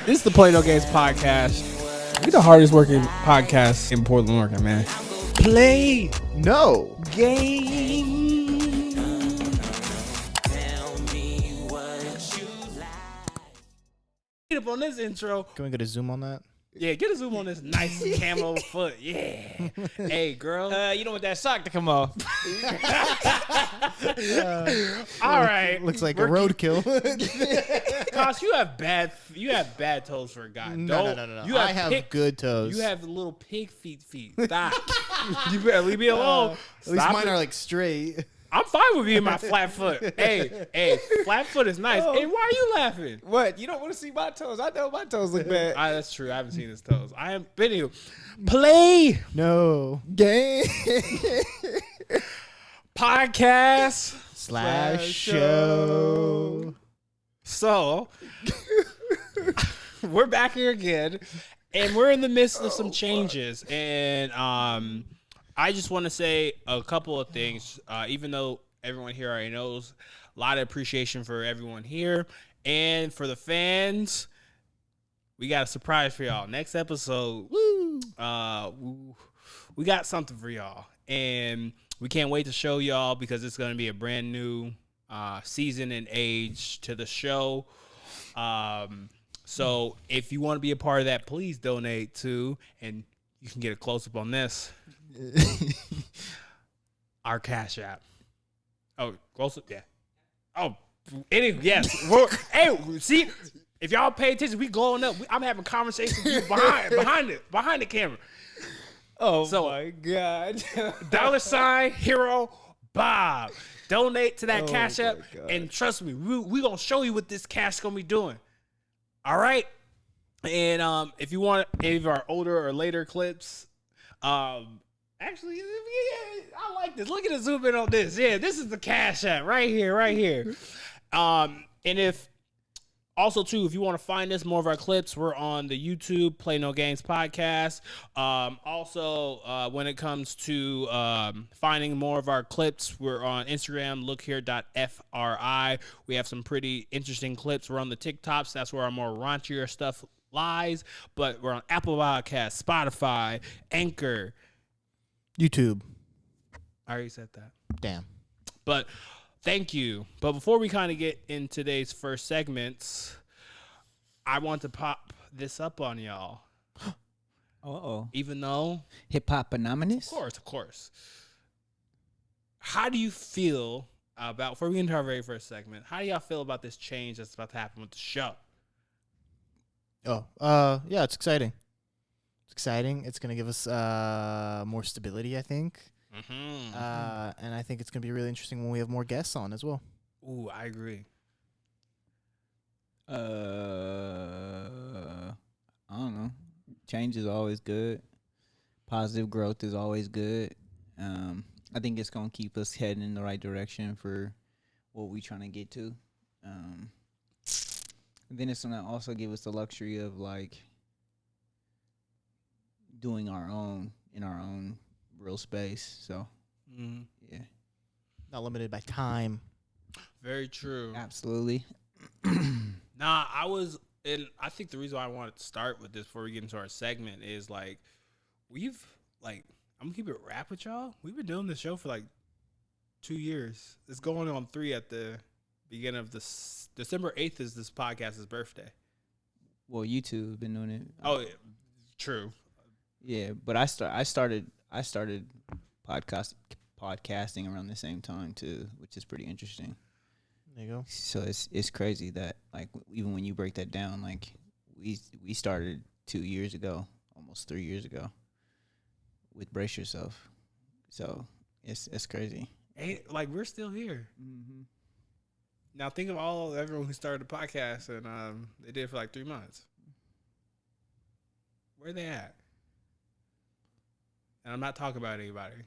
This is the Play No Games podcast. We're the hardest working podcast in Portland, Oregon, man. Play No game. Get up on this intro. Can we get a zoom on that? Yeah, get a zoom on this nice camo foot. Yeah. Hey, girl. You don't want that sock to come off. All right. Looks like a roadkill. Kosh, you have bad toes for a guy. No. You I have good toes. You have little pig feet. Stop. You better leave me alone. At least Stop mine it. are like straight. I'm fine with being my flat foot. Hey, flat foot is nice. Hey, why are you laughing? What? You don't want to see my toes? I know my toes look bad. That's true. I haven't seen his toes. I am video. Play No game podcast / show. So we're back here again, and we're in the midst of some changes. And I just want to say a couple of things. Even though everyone here already knows, a lot of appreciation for everyone here and for the fans. We got a surprise for y'all. Next episode, we got something for y'all, and we can't wait to show y'all because it's going to be a brand new season and age to the show. So if you want to be a part of that, please donate too, and you can get a close up on this. Our Cash App. Oh, close up, yeah. Oh, yes. Hey, see, if y'all pay attention, we glowing up. I'm having conversations with you behind the camera. Oh, So- my God. $ Hero Bob. Donate to that Cash App, my God. and trust me, we gonna show you what this cash gonna be doing. All right, and if you want any of our older or later clips, actually, yeah, I like this. Look at the zoom in on this. Yeah, this is the Cash App right here. And if also, too, if you want to find us, more of our clips, we're on the YouTube Play No Games podcast. Also, when it comes to finding more of our clips, we're on Instagram, lookhere.fri. We have some pretty interesting clips. We're on the TikToks. That's where our more raunchier stuff lies. But we're on Apple Podcasts, Spotify, Anchor. YouTube. I already said that. Damn. But thank you. But before we kind of get in today's first segments, I want to pop this up on y'all. Uh-oh. Even though, Hip-hop anonymous? of course. How do you feel about, before we get into our very first segment, how do y'all feel about this change that's about to happen with the show? Yeah, it's exciting. It's going to give us more stability, I think. Mm-hmm. And I think it's going to be really interesting when we have more guests on as well. Ooh, I agree. I don't know. Change is always good. Positive growth is always good. I think it's going to keep us heading in the right direction for what we're trying to get to. And then it's going to also give us the luxury of, like, doing our own in our own real space. So, yeah. Not limited by time. Very true. Absolutely. Nah, I think the reason why I wanted to start with this before we get into our segment is, like, I'm gonna keep it rap with y'all. We've been doing this show for like 2 years. It's going on 3 at the beginning of this. December 8th is this podcast's birthday. Well, you two have been doing it. Oh, yeah, true. Yeah, but I started podcasting around the same time too, which is pretty interesting. There you go. So it's crazy that, like, even when you break that down, like, we started 2 years ago, almost 3 years ago, with Brace Yourself. So it's crazy. Like, we're still here. Mm-hmm. Now think of everyone who started the podcast and they did it for like 3 months. Where they at? And I'm not talking about anybody.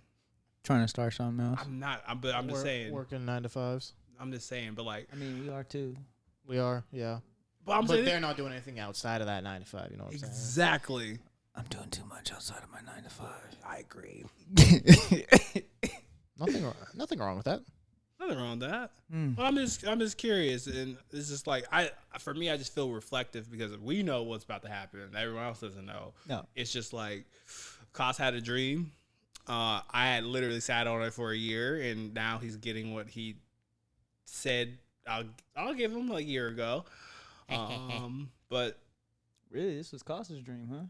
Trying to start something else. I'm not. I'm just saying. Working 9 to 5s. I'm just saying. But, like, I mean, we are too. We are, yeah. but But they're not doing anything outside of that 9 to 5. You know what I'm saying? exactly. I'm doing too much outside of my 9 to 5. I agree. Nothing wrong with that. Nothing wrong with that. Mm. Well, I'm just curious, and it's just like for me, I just feel reflective because we know what's about to happen. Everyone else doesn't know. No. It's just like, Koss had a dream. I had literally sat on it for a year, and now he's getting what he said. I'll give him a year ago. But Really, this was Costa's dream, huh?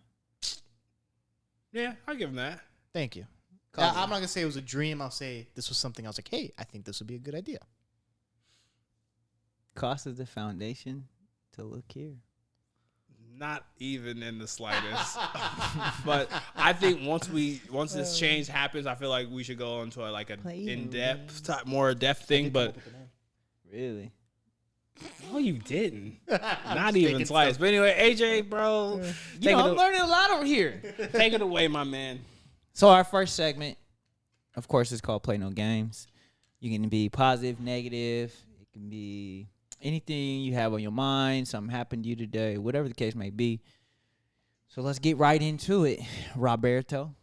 yeah, I'll give him that. Thank you. Cause- I'm not gonna say it was a dream. I'll say this was something I was like, hey, I think this would be a good idea. Costa's the foundation to look here. Not even in the slightest. But I think once this change happens, I feel like we should go into more depth thing. But Really? no, you didn't. Not even slice. But anyway, AJ, bro, I'm learning a lot over here. take it away, my man. So our first segment, of course, is called Play No Games. You can be positive, negative. It can be anything you have on your mind, something happened to you today, whatever the case may be. So let's get right into it. Roberto.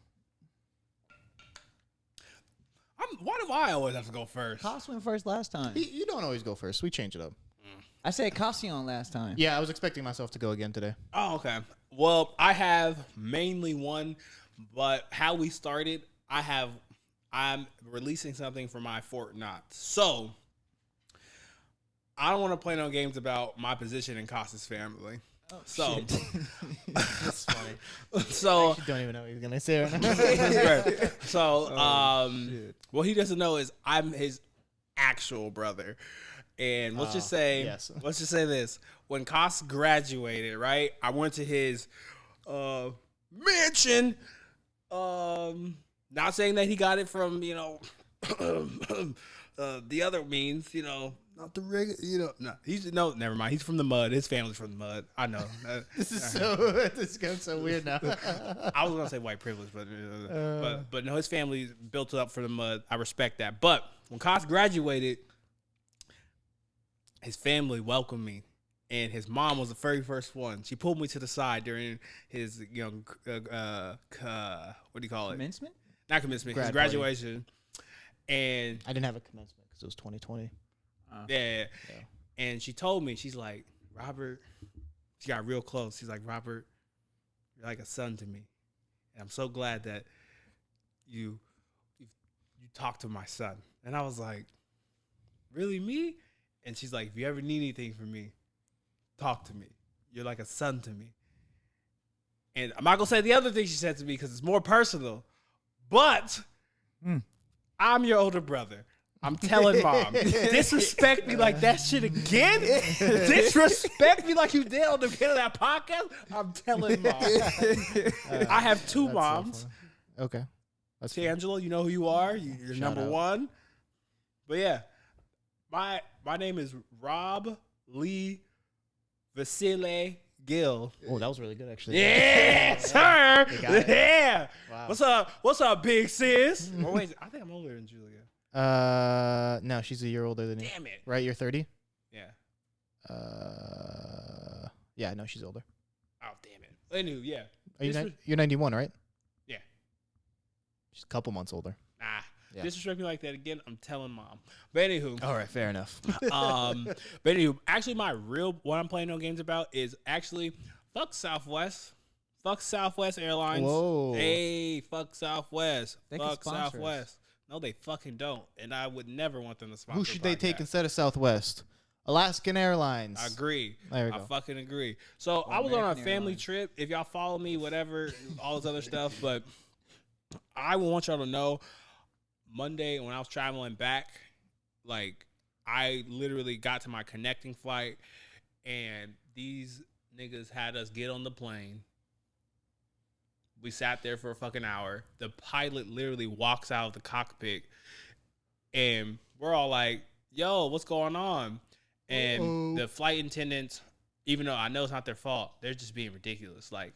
Why do I always have to go first? Cost went first last time. You don't always go first. We change it up. I said Costion last time. Yeah, I was expecting myself to go again today. Oh, okay. Well, I have mainly one, but how we started, I'm releasing something for my Fortnite. So I don't want to play no games about my position in Costa's family. Oh, So, shit. That's funny. so, You don't even know what he's gonna say right now. that's great. So, shit. what he doesn't know is I'm his actual brother. And let's just say, yes. let's just say this: when Costa graduated, right, I went to his mansion. Not saying that he got it from the other means, not the regular, no, never mind. He's from the mud. His family's from the mud. I know. This is going so weird now. I was gonna say white privilege, but no, his family built it up for the mud. I respect that. But when Costa graduated, his family welcomed me, and his mom was the very first one. She pulled me to the side during his what do you call it? Commencement? Not commencement. Grad His graduation, and I didn't have a commencement because it was 2020. yeah. And she told me, she's like, Robert, she got real close. She's like, Robert, you're like a son to me. And I'm so glad that you talked to my son. And I was like, really, me? And she's like, if you ever need anything from me, talk to me. You're like a son to me. And I'm not going to say the other thing she said to me because it's more personal. But I'm your older brother. I'm telling mom. Disrespect me like that shit again? Disrespect me like you did on the beginning of that podcast? I'm telling mom. I have two moms. So okay. That's fine. Tangela, you know who you are. You're Shout number out. one. But yeah, my name is Rob Lee Vasile Gill. Oh, that was really good, actually. Yeah, sir. You got it. Yeah. Wow. What's up, big sis? Oh, wait, I think I'm older than Julia. No, she's a year older than you. Damn it. Right, you're 30. Yeah. Yeah, no, she's older. Oh, damn it. Anywho, yeah. Are you Disres- you're 91, right? Yeah. She's a couple months older. Nah. Yeah. Disrespect me like that again, I'm telling mom. But anywho. All right, fair enough. But anywho, actually what I'm playing no games about is actually fuck Southwest. Fuck Southwest Airlines. Whoa. Hey, fuck Southwest. They can Fuck sponsor us. Southwest. No, they fucking don't. And I would never want them to sponsor Who should they take podcasts. instead of Southwest? Alaskan Airlines. I agree. There we I go. fucking agree. So I was on a family trip. If y'all follow me, whatever, all this other stuff. But I want y'all to know, Monday when I was traveling back, like I literally got to my connecting flight, and these niggas had us get on the plane. We sat there for a fucking hour. The pilot literally walks out of the cockpit, and we're all like, yo, what's going on? And the flight attendants, even though I know it's not their fault, they're just being ridiculous. Like,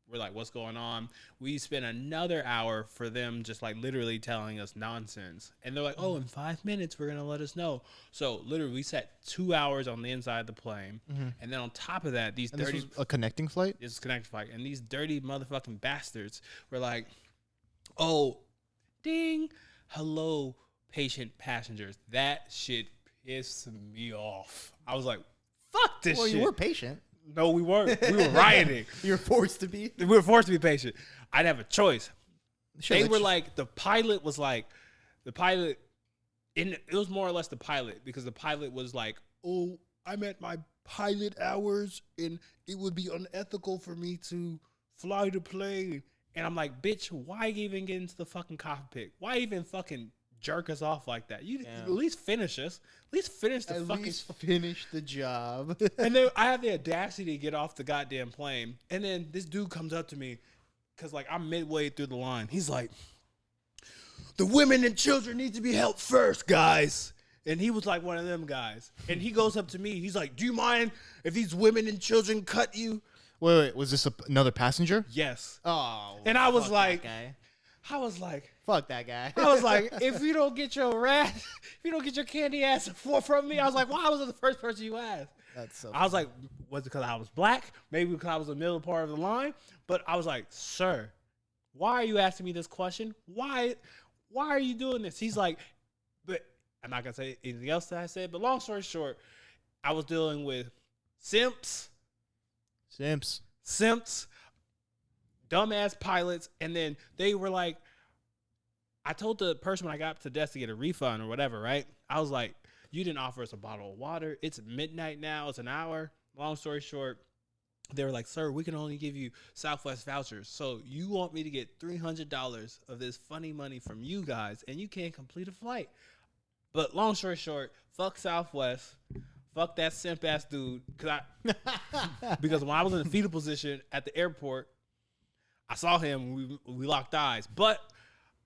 we're like, what's going on? We spent another hour for them just like literally telling us nonsense. And they're like, oh, in 5 minutes, we're going to let us know. So literally we sat 2 hours on the inside of the plane. And then on top of that, these And dirty... this was a connecting flight? This is connected flight. And these dirty motherfucking bastards were like, oh, ding, hello, patient passengers. That shit pissed me off. I was like, fuck this Well, shit. you were patient. No, we weren't. We were rioting. You were forced to be. We were forced to be patient. I didn't have a choice. Sure, They were like, the pilot was like, it was more or less the pilot, because the pilot was like, oh, I'm at my pilot hours and it would be unethical for me to fly the plane. And I'm like, bitch, why even get into the fucking cockpit? Why even fucking jerk us off like that? You at least finish us. At least finish the fucking. At least finish the job. And then I have the audacity to get off the goddamn plane. And then this dude comes up to me, because like I'm midway through the line. He's like, the women and children need to be helped first, guys. And he was like one of them guys. And he goes up to me. He's like, do you mind if these women and children cut you? Wait, was this another passenger? Yes. Oh. And I was like, fuck that guy. I was like, if you don't get your if you don't get your candy ass from me, I was like, why was I the first person you asked? That's so I was like, was it because I was black? Maybe because I was in the middle part of the line? But I was like, sir, why are you asking me this question? Why are you doing this? He's like, but I'm not going to say anything else that I said. But long story short, I was dealing with simps, dumbass pilots. And then they were like, I told the person when I got up to the desk to get a refund or whatever, right? I was like, you didn't offer us a bottle of water. It's midnight now. It's an hour. Long story short, they were like, sir, we can only give you Southwest vouchers. So you want me to get $300 of this funny money from you guys, and you can't complete a flight. But long story short, fuck Southwest. Fuck that simp ass dude. Because when I was in the fetal position at the airport, I saw him. We locked eyes. But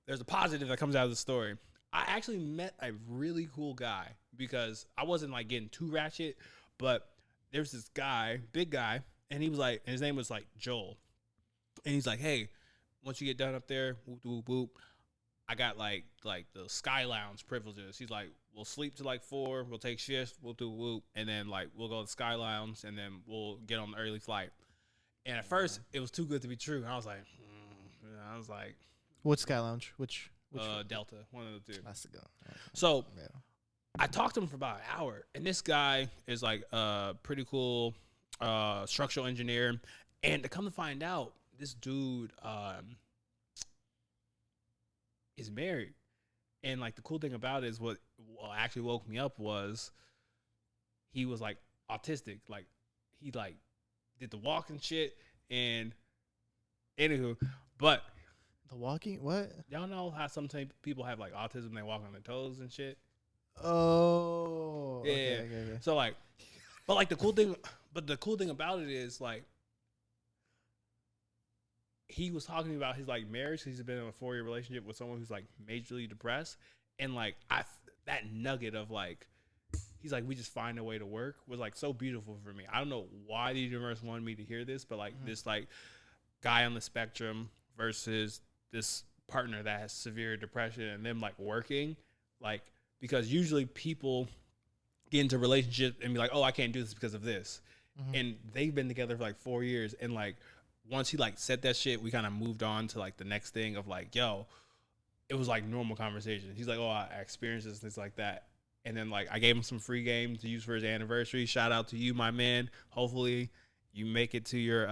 there's a positive that comes out of the story. I actually met a really cool guy, because I wasn't like getting too ratchet, but there's this guy, big guy, and he was like, and his name was like Joel. And he's like, hey, once you get done up there, whoop, whoop, whoop, I got like the Sky Lounge privileges. He's like, we'll sleep till like 4, we'll take shifts, we'll do whoop, and then like we'll go to the Sky Lounge, and then we'll get on the early flight. And at first, it was too good to be true. And I was like, what Sky Lounge? Which Delta, one of the two. That's the go. Okay. So I talked to him for about an hour, and this guy is like a pretty cool structural engineer. And to come to find out, this dude is married. And like the cool thing about it is what actually woke me up was he was like autistic. Like he like did the walking shit. And anywho, but the walking, what? Y'all know how sometimes people have like autism, they walk on their toes and shit? Oh. Yeah. Okay. So like, but like the cool thing about it is like, he was talking about his like marriage. He's been in a 4-year relationship with someone who's like majorly depressed. And like, that nugget of like, he's like, we just find a way to work was like so beautiful for me. I don't know why the universe wanted me to hear this, but like this like guy on the spectrum versus this partner that has severe depression and them like working, like, because usually people get into relationships and be like, oh, I can't do this because of this. And they've been together for like 4 years. And like, once he like said that shit, we kind of moved on to like the next thing of like, yo, it was like normal conversation. He's like, oh, I experienced this, things like that. And then like, I gave him some free game to use for his anniversary. Shout out to you, my man. Hopefully you make it to your,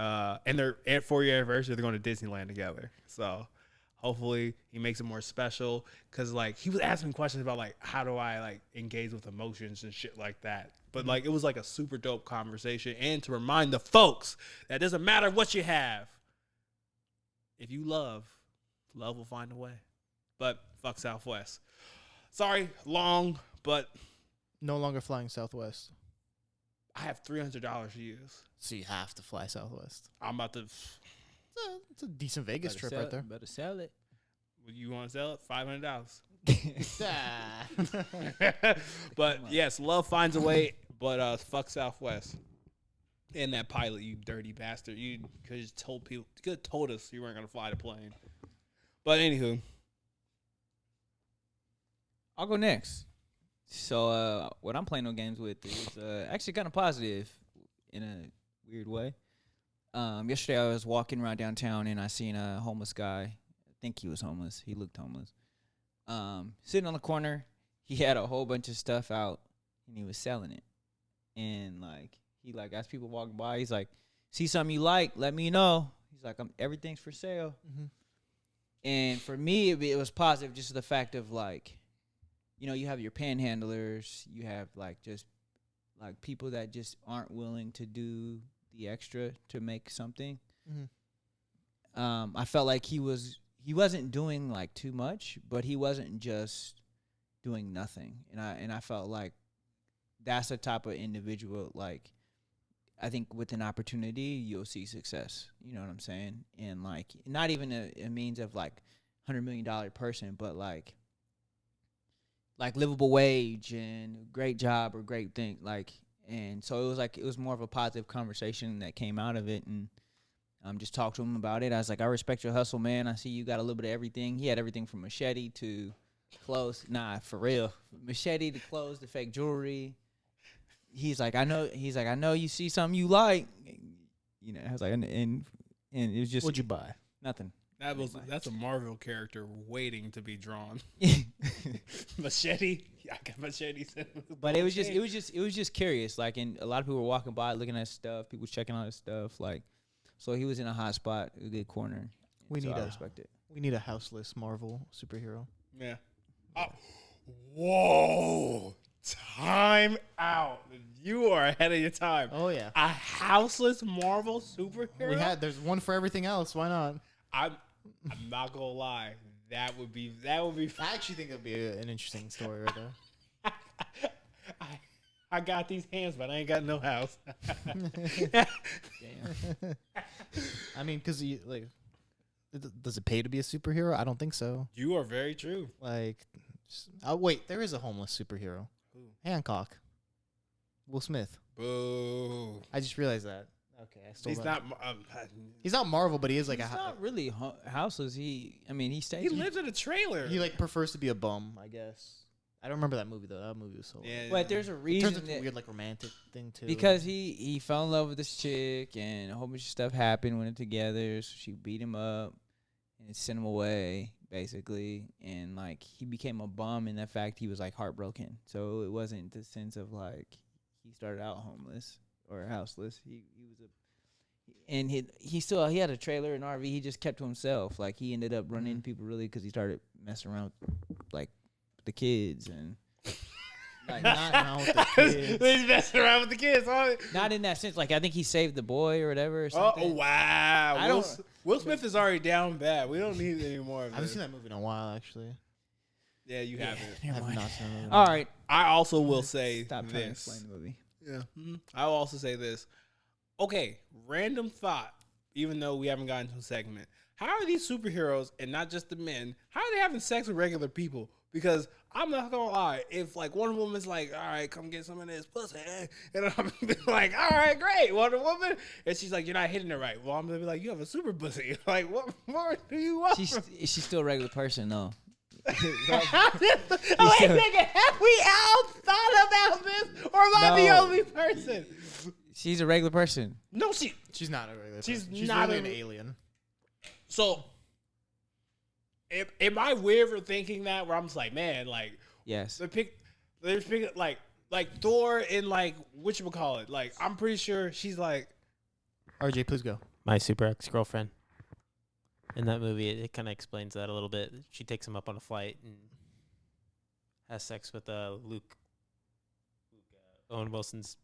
and their 4-year anniversary, they're going to Disneyland together. So hopefully he makes it more special. Cause like, he was asking questions about like, how do I like engage with emotions and shit like that. But like, it was like a super dope conversation. And to remind the folks that it doesn't matter what you have. If you love will find a way. But fuck Southwest. Sorry, long, but no longer flying Southwest. I have $300 to use. So you have to fly Southwest. I'm about to. It's a decent Vegas trip right there. Better sell it. You want to sell it? $500. But yes, love finds a way. But fuck Southwest. And that pilot, you dirty bastard. You could have told people. You could have told us you weren't gonna fly the plane. But anywho, I'll go next. So what I'm playing on games with is actually kind of positive in a weird way. Yesterday I was walking around downtown and I seen a homeless guy. I think he was homeless. He looked homeless. sitting on the corner. He had a whole bunch of stuff out, and he was selling it. And like he like as people walking by, he's like, "See something you like? Let me know." He's like, "Everything's for sale." Mm-hmm. And for me, it was positive, just the fact of like, you know, you have your panhandlers, you have like just like people that just aren't willing to do the extra to make something. Mm-hmm. I felt like he wasn't doing like too much, but he wasn't just doing nothing. And I felt like that's the type of individual, like, I think with an opportunity, you'll see success. You know what I'm saying? And like, not even a means of like $100 million person, but like livable wage and great job or great thing. Like, and so it was more of a positive conversation that came out of it. And just talked to him about it. I was like, I respect your hustle, man. I see you got a little bit of everything. He had everything from machete to clothes. Nah, for real. Machete to clothes to fake jewelry. He's like, I know you see something you like. You know, I was like, and it was just. What'd you buy? Nothing. That's a Marvel character waiting to be drawn. Machete. I got machetes. But it was just curious. Like, and a lot of people were walking by looking at stuff. People checking out his stuff. Like, so he was in a hot spot, a good corner. I respect it. We need a houseless Marvel superhero. Yeah. Whoa. Time out. You are ahead of your time. Oh yeah. A houseless Marvel superhero? There's one for everything else. Why not? I'm not gonna lie. That would be I actually think it'd be an interesting story right there. I got these hands, but I ain't got no house. Damn. I mean, because does it pay to be a superhero? I don't think so. You are very true. Like, wait, there is a homeless superhero. Who? Hancock. Will Smith. Boo. I just realized that. Okay, I stole He's that. not. He's not Marvel, but he is like He's not really houseless. He stays. He lives in a trailer. He like prefers to be a bum, I guess. I don't remember that movie though. That movie was so. Yeah. But there's a It reason turns into that a weird like romantic thing too. because he fell in love with this chick and a whole bunch of stuff happened when they're together. So she beat him up and sent him away basically, and like he became a bum in the fact he was like heartbroken. So it wasn't the sense of like he started out homeless or houseless. He was a and he had a trailer and RV. He just kept to himself. Like he ended up running into people really because he started messing around with, like the kids and like not around with the kids. He's messing around with the kids. not in that sense. Like I think he saved the boy or whatever. Or something. Oh wow! I don't- Will Smith is already down bad. We don't need any more of I haven't this. seen that movie in a while actually. Yeah, you haven't. I have not seen that movie. All right, I also will say stop trying to this. explain the movie. Yeah. I will also say this. Okay, random thought, even though we haven't gotten to a segment. How are these superheroes, and not just the men, how are they having sex with regular people? Because I'm not gonna lie, if like Wonder Woman's like, all right, come get some of this pussy, and I'm like, all right, great, Wonder Woman, and she's like, you're not hitting it right. Well, I'm gonna be like, you have a super pussy. Like, what more do you want? She's still a regular person though. Wait, nigga, have we all thought about this, or am I the No. only person? She's a regular person. No, She's not a regular. She's person. She's not really a- an alien. So, am I weird for thinking that? Where I'm just like, man, like Yes. they're picking like Thor and like whatchamacallit. Like I'm pretty sure she's like, RJ, please go. My super ex-girlfriend. In that movie, it kind of explains that a little bit. She takes him up on a flight and has sex with Luke Owen Wilson's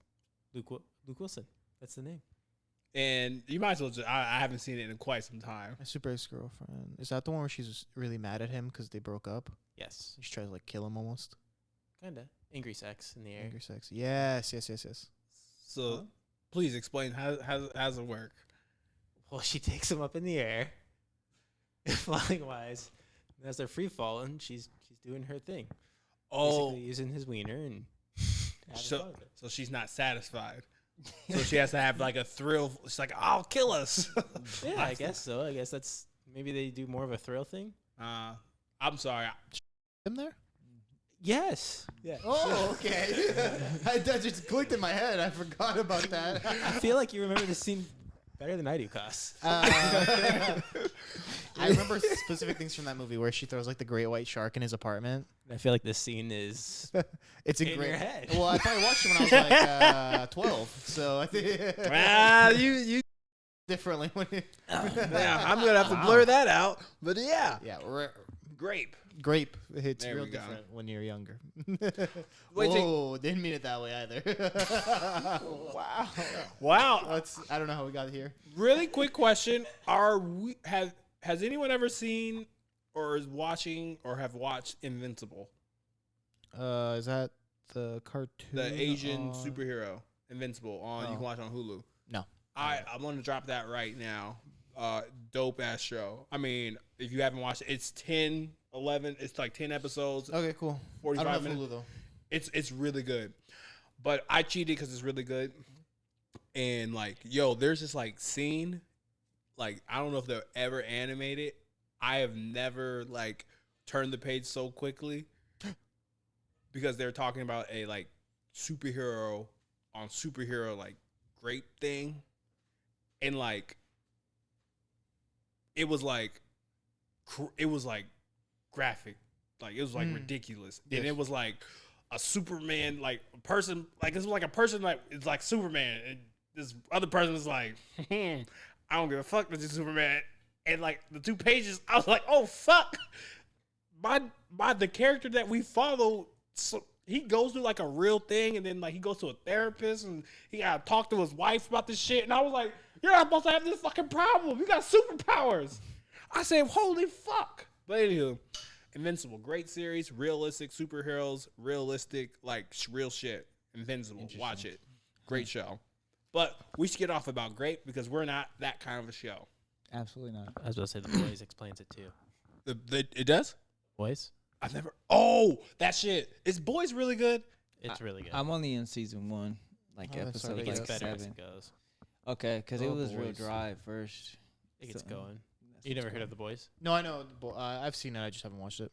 Luke Wilson. That's the name. and you might as well. I haven't seen it in quite some time. My super ex girlfriend. Is that the one where she's really mad at him because they broke up? Yes, She tries to like kill him almost. kinda angry sex in the air. Angry sex. Yes. So please explain how's it work? Well, she takes him up in the air, flying wise. And as they're free falling, she's doing her thing. Oh, Basically using his wiener and having so fun with it. so she's not satisfied. So she has to have like a thrill. She's like, I'll kill us. Yeah, I guess so. I guess that's maybe they do more of a thrill thing. I'm sorry. Him there? Yes. Yeah. Oh, okay. That just clicked in my head. I forgot about that. I feel like you remember the scene better than I do, Cos. I remember specific things from that movie where she throws like the great white shark in his apartment. I feel like this scene is It's a in great your head. Well, I probably watched it when I was like 12, so I think Well, you differently when yeah, I'm gonna have to blur that out. But yeah, grape. grape hits There real we go. different when you're younger. Wait, Whoa, didn't mean it that way either. Wow. Wow. I don't know how we got here. Really quick question: has anyone ever seen or is watching or have watched Invincible, Is that the cartoon? the Asian on- superhero Invincible on? You can watch it on Hulu. No. I'm gonna drop that right now. Dope ass show. I mean, if you haven't watched it, it's 10, 11. It's like 10 episodes. Okay, cool. 45 I don't minutes. have Hulu though. It's really good, but I cheated because it's really good. And like, yo, there's this like scene, like I don't know if they'll ever animate it. I have never like turned the page so quickly because they're talking about a like superhero on superhero like grape thing, and like it was like graphic, like it was like ridiculous, and it was like a Superman like person, like it's like a person like it's like Superman, and this other person was like, I don't give a fuck with this Superman, and like the 2 pages, I was like, oh fuck, by the character that we follow, so he goes through like a real thing, and then like he goes to a therapist, and he gotta talk to his wife about this shit, and I was like, you're not supposed to have this fucking problem. You got superpowers. I said, holy fuck. But anywho, Invincible, great series, realistic superheroes, realistic, like real shit. Invincible, watch it. Great show. But we should get off about grape because we're not that kind of a show. Absolutely not. I was about to say the boys explains it too. It does? Boys, I've never. Oh, that shit. Is Boys really good? it's really good. I'm only in season 1, like Oh, that's episode already it gets like better as 7. it goes. Okay, because it Oh, was real boys. dry at first. It gets So- going. That's You never what's heard of going the boys? No, I know. I've seen it. I just haven't watched it.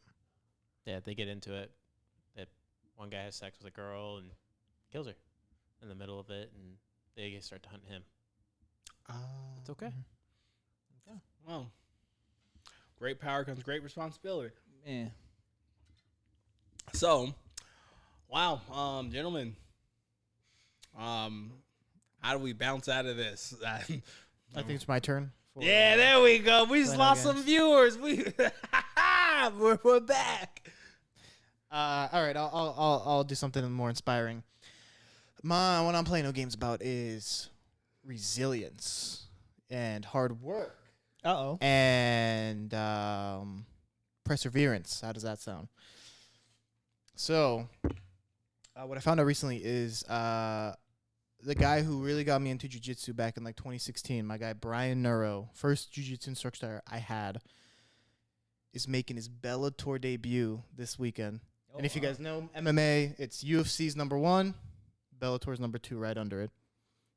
Yeah, they get into it. That one guy has sex with a girl and kills her in the middle of it, and they start to hunt him. It's okay. Well, great power comes great responsibility. Man, So, wow, gentlemen, how do we bounce out of this? I think it's my turn. For, Yeah, there we go. We just playing lost our some games. viewers. We're back. All right, I'll do something more inspiring. What I'm playing no games about is resilience and hard work and perseverance. How does that sound? So, what I found out recently is the guy who really got me into jiu-jitsu back in like 2016, my guy Brian Neuro, first jiu-jitsu instructor I had, is making his Bellator debut this weekend. And if you guys know MMA, it's UFC's #1, Bellator's #2, right under it.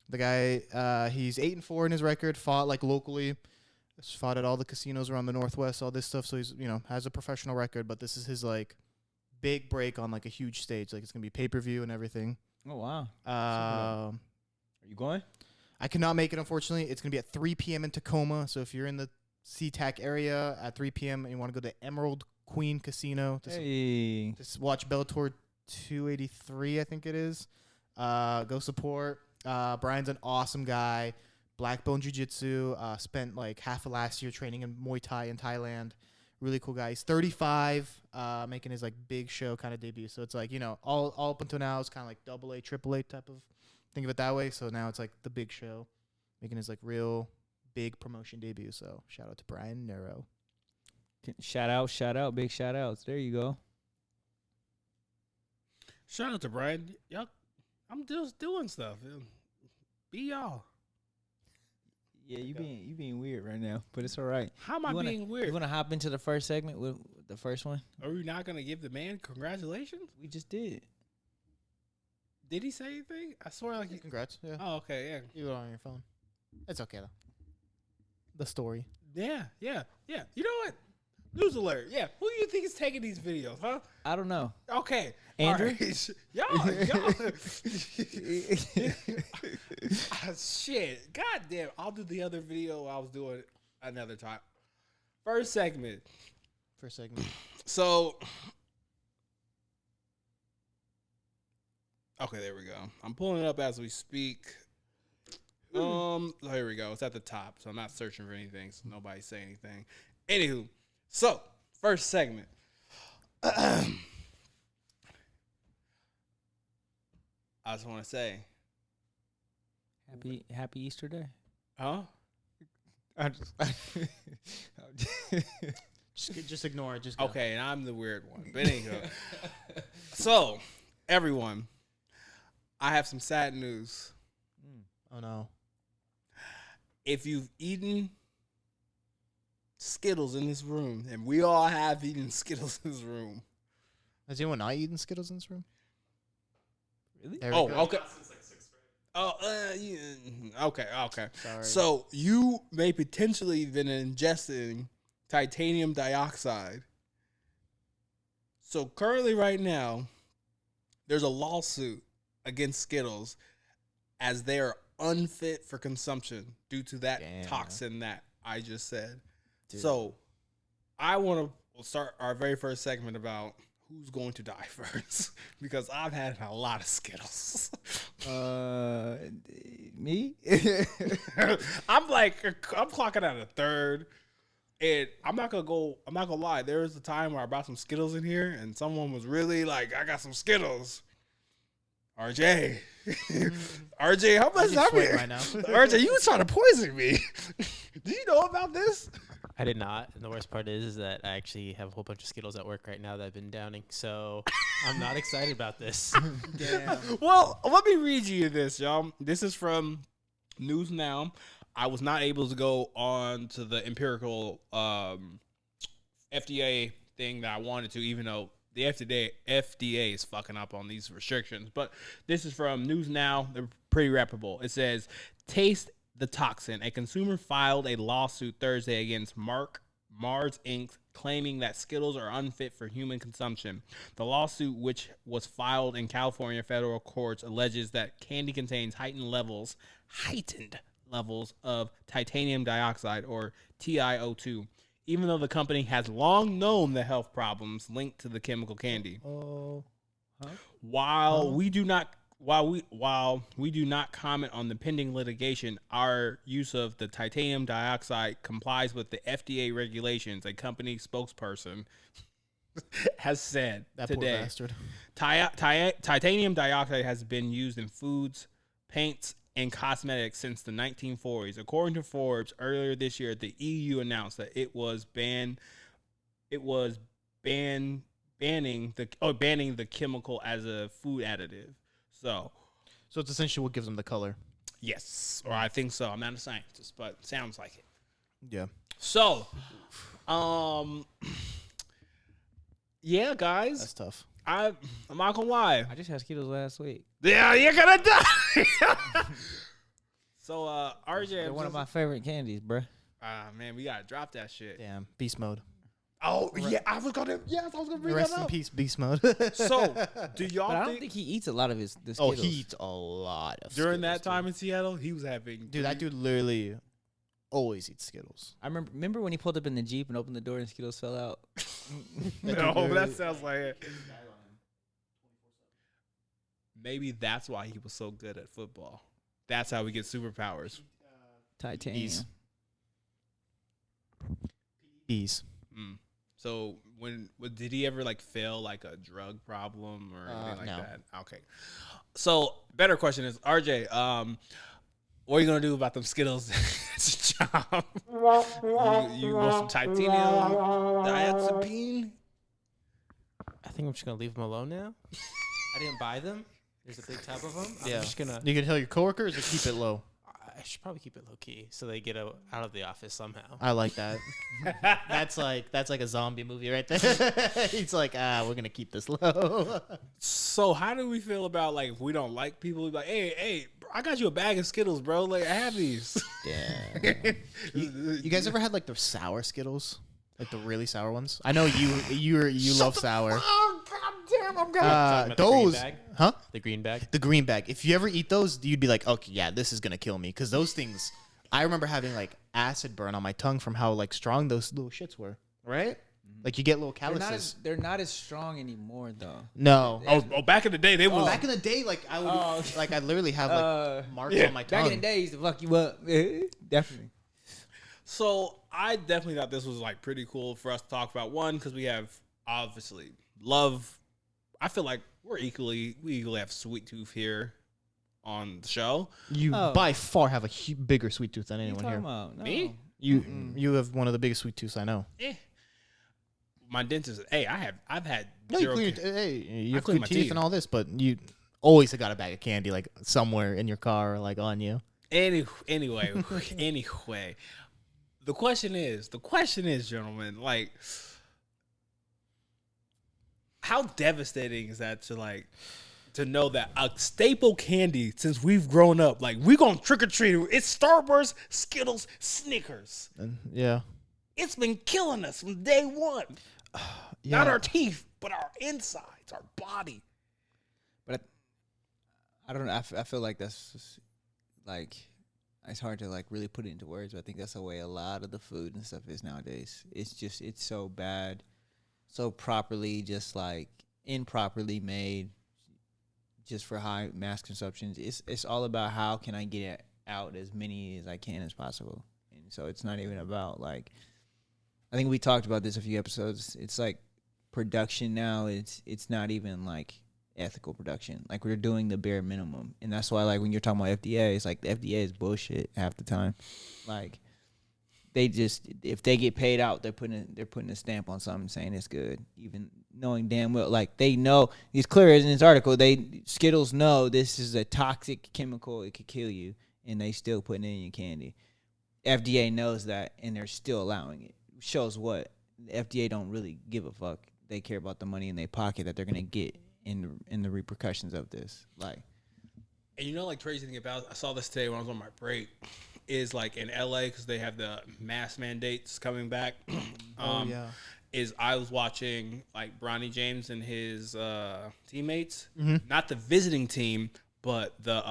The guy, he's 8-4 in his record, fought like locally, fought at all the casinos around the Northwest, all this stuff. So he's, has a professional record, but this is his like big break on like a huge stage. Like it's gonna be pay-per-view and everything. oh wow. Are you going? I cannot make it, unfortunately. It's gonna be at 3 p.m. in Tacoma. So if you're in the SeaTac area at 3 p.m. and you want to go to Emerald Queen Casino to just watch Bellator 283, I think it is. Go support. Brian's an awesome guy. Black Belt Jiu-Jitsu. Spent like half of last year training in Muay Thai in Thailand. Really cool guy. He's 35, making his like big show kind of debut. So it's like, all up until now it's kind of like AA, AAA type of, think of it that way. So now it's like the big show, making his like real big promotion debut. So shout out to Brian Neuro. Shout out, big shout outs. There you go. Shout out to Brian. Y'all, I'm just doing stuff. Be y'all. Yeah, you being weird right now, but it's all right. How am I being weird? You want to hop into the first segment with the first one? Are we not gonna give the man congratulations? We just did. Did he say anything? I swear like he. Congrats. Yeah. Oh, okay, yeah. You got it on your phone. It's okay though. The story. Yeah. You know what? News alert. Yeah. Who do you think is taking these videos, huh? I don't know. Okay. Andrew? All right. y'all. Shit. God damn. I'll do the other video I was doing another time. First segment. So, okay, there we go. I'm pulling it up as we speak. Here we go. It's at the top, so I'm not searching for anything, so nobody say anything. Anywho, so first segment. I just want to say, Happy Easter Day. huh? Just ignore it. Just go. Okay, and I'm the weird one. But anyway, so everyone, I have some sad news. Oh no. If you've eaten Skittles in this room, and we all have eaten Skittles in this room. Has anyone not eaten Skittles in this room? Really? There we Oh, go. okay. Oh, yeah. Okay. Sorry. So you may potentially been ingesting titanium dioxide. So currently, right now, there's a lawsuit against Skittles as they are unfit for consumption due to that toxin that I just said. Dude. So I want to start our very first segment about who's going to die first because I've had a lot of Skittles. Me? I'm clocking at a third. And I'm not gonna lie, there was a time where I brought some Skittles in here and someone was really like, I got some Skittles. RJ, how much is that right now? RJ, you was trying to poison me. Do you know about this? I did not. And the worst part is that I actually have a whole bunch of Skittles at work right now that I've been downing. So I'm not excited about this. Damn. Well, let me read you this, y'all. This is from News Now. I was not able to go on to the empirical FDA thing that I wanted to, even though the FDA is fucking up on these restrictions. But this is from News Now. They're pretty reputable. It says, taste the toxin. A consumer filed a lawsuit Thursday against Mars Inc., claiming that Skittles are unfit for human consumption. The lawsuit, which was filed in California federal courts, alleges that candy contains heightened levels of titanium dioxide, or TiO2, even though the company has long known the health problems linked to the chemical candy. While we do not comment on the pending litigation, our use of the titanium dioxide complies with the FDA regulations, a company spokesperson has said That today. poor bastard. Titanium dioxide has been used in foods, paints, and cosmetics since the 1940s. According to Forbes, earlier this year, the EU announced that it was banning the chemical as a food additive. So it's essentially what gives them the color. Yes, or I think so. I'm not a scientist, but sounds like it. Yeah. So, yeah, guys, That's tough. I'm not gonna lie. I just had Skittles last week. Yeah, you're gonna die. So, RJ, They're one of my favorite candies, bruh. Man, we gotta drop that shit. Damn. Beast mode. Oh yeah, I was gonna bring Rest that in up. peace, beast mode. So, do y'all But I think, don't think he eats a lot of the Skittles. Oh, he eats a lot of during Skittles, that time dude. in Seattle, he was having That dude literally always eats Skittles. I remember when he pulled up in the Jeep and opened the door and Skittles fell out. No, that sounds like it. Maybe that's why he was so good at football. That's how we get superpowers. Titanium. Bees. So did he ever like fail like a drug problem or anything like no. that? Okay. So better question is, RJ, what are you gonna do about them Skittles? It's a job. You want some titanium diazepine? I think I'm just going to leave them alone now. I didn't buy them. There's a big tub of them. I'm just going to... You can tell your coworkers or keep it low. I should probably keep it low key so they get out of the office somehow. I like that. That's like a zombie movie right there. He's like, we're gonna keep this low. So how do we feel about like if we don't like people? We like, hey, I got you a bag of Skittles, bro. Like I have these. Yeah. You guys ever had like the sour Skittles? Like the really sour ones? I know you love sour. Oh god damn! I'm gonna. Talking about Those, the green bag? huh? The green bag. The green bag. If you ever eat those, you'd be like, okay, yeah, this is gonna kill me because those things I remember having like acid burn on my tongue from how like strong those little shits were. Right? Like you get little calluses. They're not as strong anymore though. No. Oh, back in the day, they was. Back in the day, like I would, like I literally have like marks on my tongue. Back in the day, used to fuck you up. Definitely. So I definitely thought this was like pretty cool for us to talk about. One, because we have obviously love. I feel like we equally have sweet tooth here on the show. You by far have a bigger sweet tooth than anyone here. About? No. Me? You have one of the biggest sweet tooths I know. My dentist. Hey, I've had. No, zero you have clean clean my teeth and all this, but you always have got a bag of candy like somewhere in your car, or, like on you. Anyway. The question is, gentlemen, like, how devastating is that to know that a staple candy since we've grown up, like we gonna trick or treat, it's Starburst, Skittles, Snickers. Yeah. It's been killing us from day one. Yeah. Not our teeth, but our insides, our body. But I don't know. I feel like that's just, like, it's hard to like really put it into words. But I think that's the way a lot of the food and stuff is nowadays. It's so bad, so properly, just like improperly made, just for high mass consumptions. It's all about how can I get out as many as I can as possible. And so it's not even about like, I think we talked about this a few episodes. It's like production now. It's not even like ethical production. Like we're doing the bare minimum, and that's why like when you're talking about FDA, it's like the FDA is bullshit half the time. Like they just, if they get paid out, they're putting a stamp on something saying it's good, even knowing damn well like they know it's clear in this article. Skittles know this is a toxic chemical, it could kill you, and they still putting it in your candy. FDA knows that, and they're still allowing it. Shows what the FDA don't really give a fuck. They care about the money in their pocket that they're gonna get in the repercussions of this. Like, and you know, like crazy thing about, I saw this today when I was on my break, is like in LA because they have the mask mandates coming back. Is I was watching like Bronny James and his teammates, not the visiting team, but the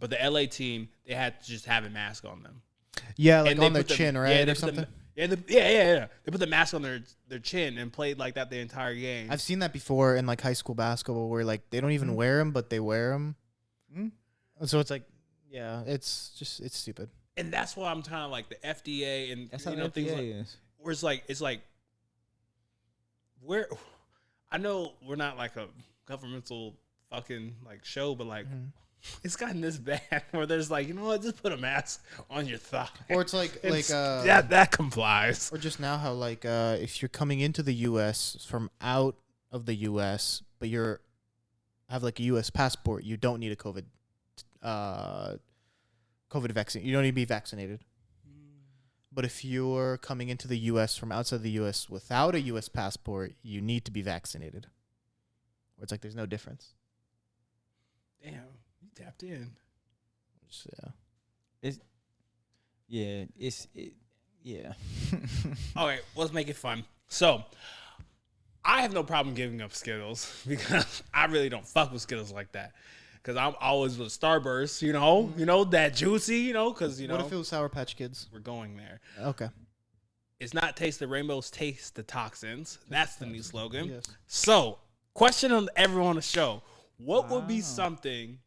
LA team. They had to just have a mask on them. Yeah, like on their chin, right, or something. Yeah. They put the mask on their chin and played like that the entire game. I've seen that before in like high school basketball, where like they don't even wear them, but they wear them. So it's like, yeah, it's stupid. And that's why I'm kind of like the FDA and that's how you know the things FDA like, is. where it's like where I know we're not like a governmental fucking like show, but like. It's gotten this bad where there's like, you know what, just put a mask on your thigh. Or it's like that complies. Or just now how like if you're coming into the US from out of the US, but have like a US passport, you don't need a COVID vaccine. You don't need to be vaccinated. But if you're coming into the US from outside the US without a US passport, you need to be vaccinated. Or it's like there's no difference. Damn. Tapped in. Yeah. Okay, let's make it fun. So, I have no problem giving up Skittles because I really don't fuck with Skittles like that. Because I'm always with Starburst, you know, that juicy, because, What if it was Sour Patch Kids? We're going there. Okay. It's not taste the rainbows, taste the toxins. That's the new slogan. Yes. So, question on everyone on the show. What would be something...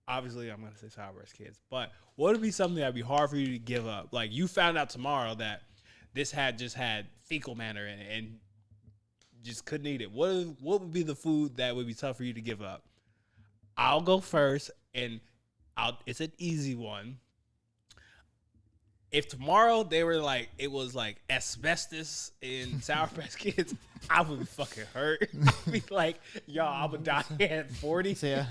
Obviously, I'm going to say Sourburst Kids, but what would be something that would be hard for you to give up? Like, you found out tomorrow that this just had fecal matter in it and just couldn't eat it. What would be the food that would be tough for you to give up? I'll go first, and it's an easy one. If tomorrow they were like, it was like asbestos in Sour Patch Kids, I would be fucking hurt. I'd be like, y'all, I'm going to die at 40. Yeah.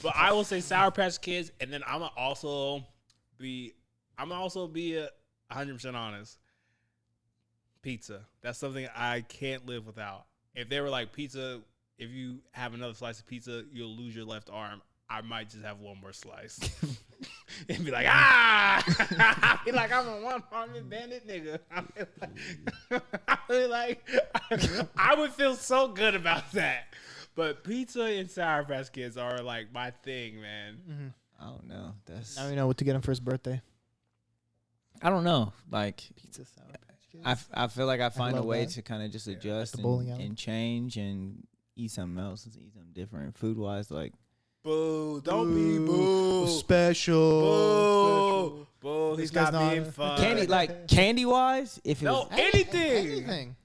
But I will say Sour Patch Kids, and then I'm gonna also be 100% honest. Pizza. That's something I can't live without. If they were like pizza, if you have another slice of pizza, you'll lose your left arm. I might just have one more slice and be like, I'll be like, I'm a one-armed bandit nigga. I would feel so good about that. But pizza and Sour Patch Kids are like my thing, man. I don't know. That's Now we know what to get him for his birthday. I don't know. Like Pizza, Sour Patch Kids. I feel like I find a love way that. to kind of just Yeah, adjust at the bowling alley. and change and eat something else and eat something different food wise. Like Boo! Don't be boo! Special. Boo! This He's guy's not being not- fun. candy, like candy wise. If it No, was anything. Anything.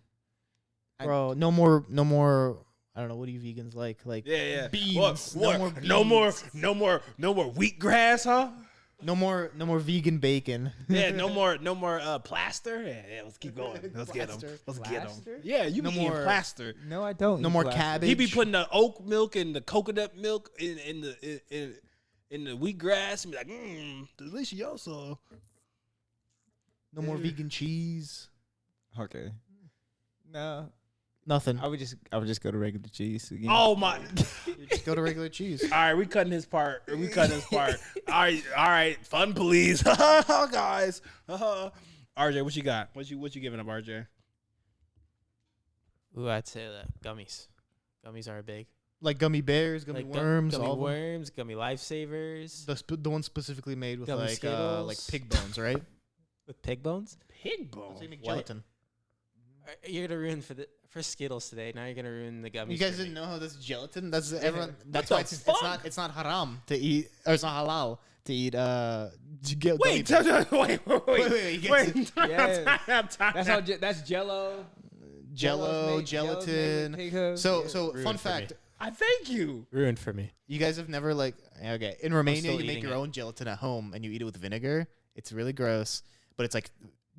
I- Bro, no more. I don't know. What do you vegans like? Like Yeah. beans. What? No more No more wheatgrass, huh? No more vegan bacon. Yeah, no more plaster. Yeah, let's keep going. Let's get him. Plaster. Let's get him. Plaster? Yeah, you No be eating more- plaster. no, I don't. No eat more plastic. cabbage. He be putting the oat milk and the coconut milk in the wheatgrass and be like, delicioso. No more vegan cheese. Okay. No, Nothing. I would just go to regular cheese again. Oh my! Just go to regular cheese. All right, we cutting his part. All right. Fun, please, guys. RJ, what you got? What you giving up, RJ? Ooh, I'd say that gummies. Gummies are big. Like gummy bears, gummy Like worms, gummy all of them. worms, gummy lifesavers The one specifically made with Gummy like Skittles. pig bones, right? with pig bones. Pig bone. So you make What? gelatin. You're gonna ruin for Skittles today. Now you're gonna ruin the gummies. You guys for me. didn't know how this gelatin? That's everyone. That's the why fuck? it's not haram to eat, or it's not halal to eat. Wait, gummy bears. wait. you get Yeah. That's how. That's Jello. Jello, gelatin. So Ruined fun for me. fact. I thank you. Ruined for me. You guys have never in Romania still you make eating your it. own gelatin at home and you eat it with vinegar. It's really gross, but it's like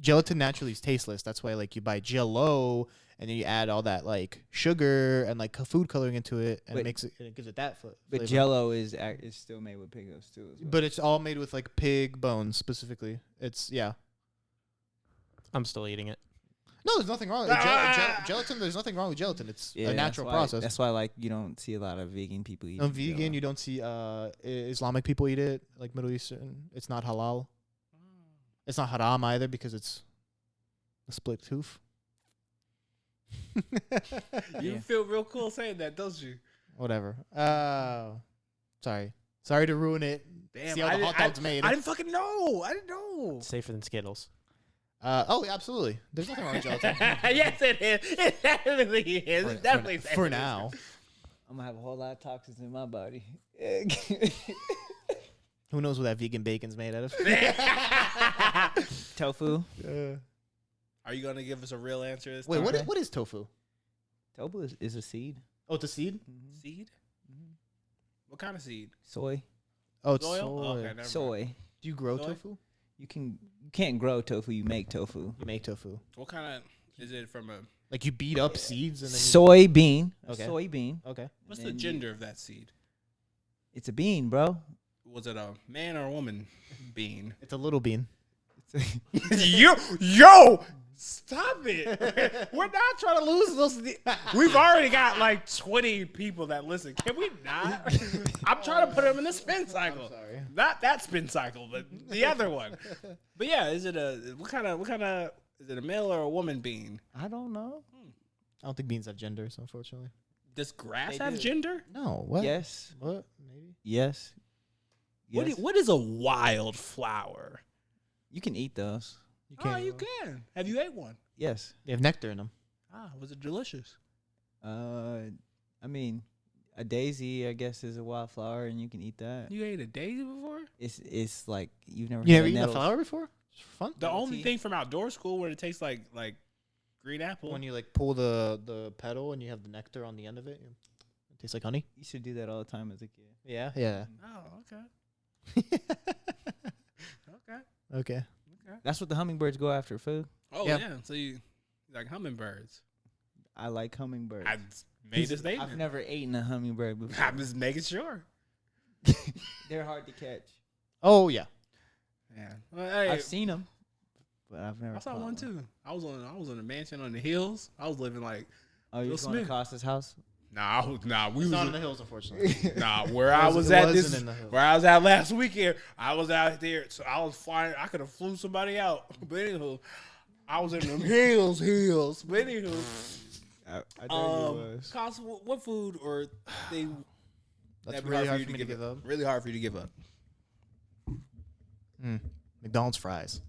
gelatin naturally is tasteless. That's why like you buy Jello and then you add all that like sugar and like food coloring into it and But- it gives it that flavor. But Jello is still made with pigos too. As well. But it's all made with like pig bones specifically. It's I'm still eating it. No, there's nothing wrong. Gelatin. There's nothing wrong with gelatin. It's a natural process. That's why like you don't see a lot of vegan people eat. No vegan. You don't see Islamic people eat it, like Middle Eastern. It's not halal. It's not haram either because it's a split tooth. You feel real cool saying that, don't you? Whatever. Sorry to ruin it. Damn, See how the hot dog's made. I didn't fucking know. I didn't know. Safer than Skittles. Oh, absolutely. There's nothing wrong with gelatin. Yes, it is. It definitely is. For- It definitely for, for now. I'm gonna have a whole lot of toxins in my body. Who knows what that vegan bacon's made out of? Tofu. Are you gonna give us a real answer this Wait, time? what is tofu? Tofu is a seed. Oh, it's a seed? Seed? What kind of seed? Soy. Oh, it's Soil? soy. Okay, never mind. Soy. Do you grow Soy? tofu? You can't grow tofu. You make tofu. You make tofu. What kind of is it from a? Like you beat up seeds and then Soybean. Okay. Soybean. Okay. What's And the then gender of that seed? It's a bean, bro. Was it a man or a woman bean? It's a little bean. Yo, stop it! We're not trying to lose those. We've already got like 20 people that listen. Can we not? I'm trying to put them in the spin cycle. I'm sorry. Not that spin cycle, but the other one. But yeah, is it what kind of is it a male or a woman bean? I don't know. I don't think beans have genders, unfortunately. Does grass They have do. gender? No. What? Yes. What? Maybe. Yes. Yes. What is a wildflower? You can eat those. You Oh, can't. you can. Have you ate one? Yes. They have nectar in them. Ah, was it delicious? I mean, a daisy, I guess, is a wildflower, and you can eat that. You ate a daisy before? It's like you've never. You had never eaten a nettles. flower before? It's fun. The Little only tea. thing from outdoor school where it tastes like green apple. When you like pull the petal and you have the nectar on the end of it, it tastes like honey. You should do that all the time as a kid. Yeah. Yeah. Oh, okay. Okay. Okay. That's what the hummingbirds go after, food. Oh Yeah. yeah. So you like hummingbirds? I like hummingbirds. I made this statement. I've never eaten a hummingbird before. I'm just making sure. They're hard to catch. Oh yeah. Yeah. Well, hey, I've seen them, but I've never. I saw caught one too. I was in a mansion on the hills. I was living like Oh, you Will was going to Smith. Costa's house? we It's was not in the hills, unfortunately. where I It was at wasn't this in the hills. where I was at last weekend. I was out there, so I was flying. I could have flew somebody out, but anywho, I was in them hills. But anywho, I know you was. Costa, what food or thing That's that'd be really hard hard for me to give up. Really hard for you to give up. McDonald's fries.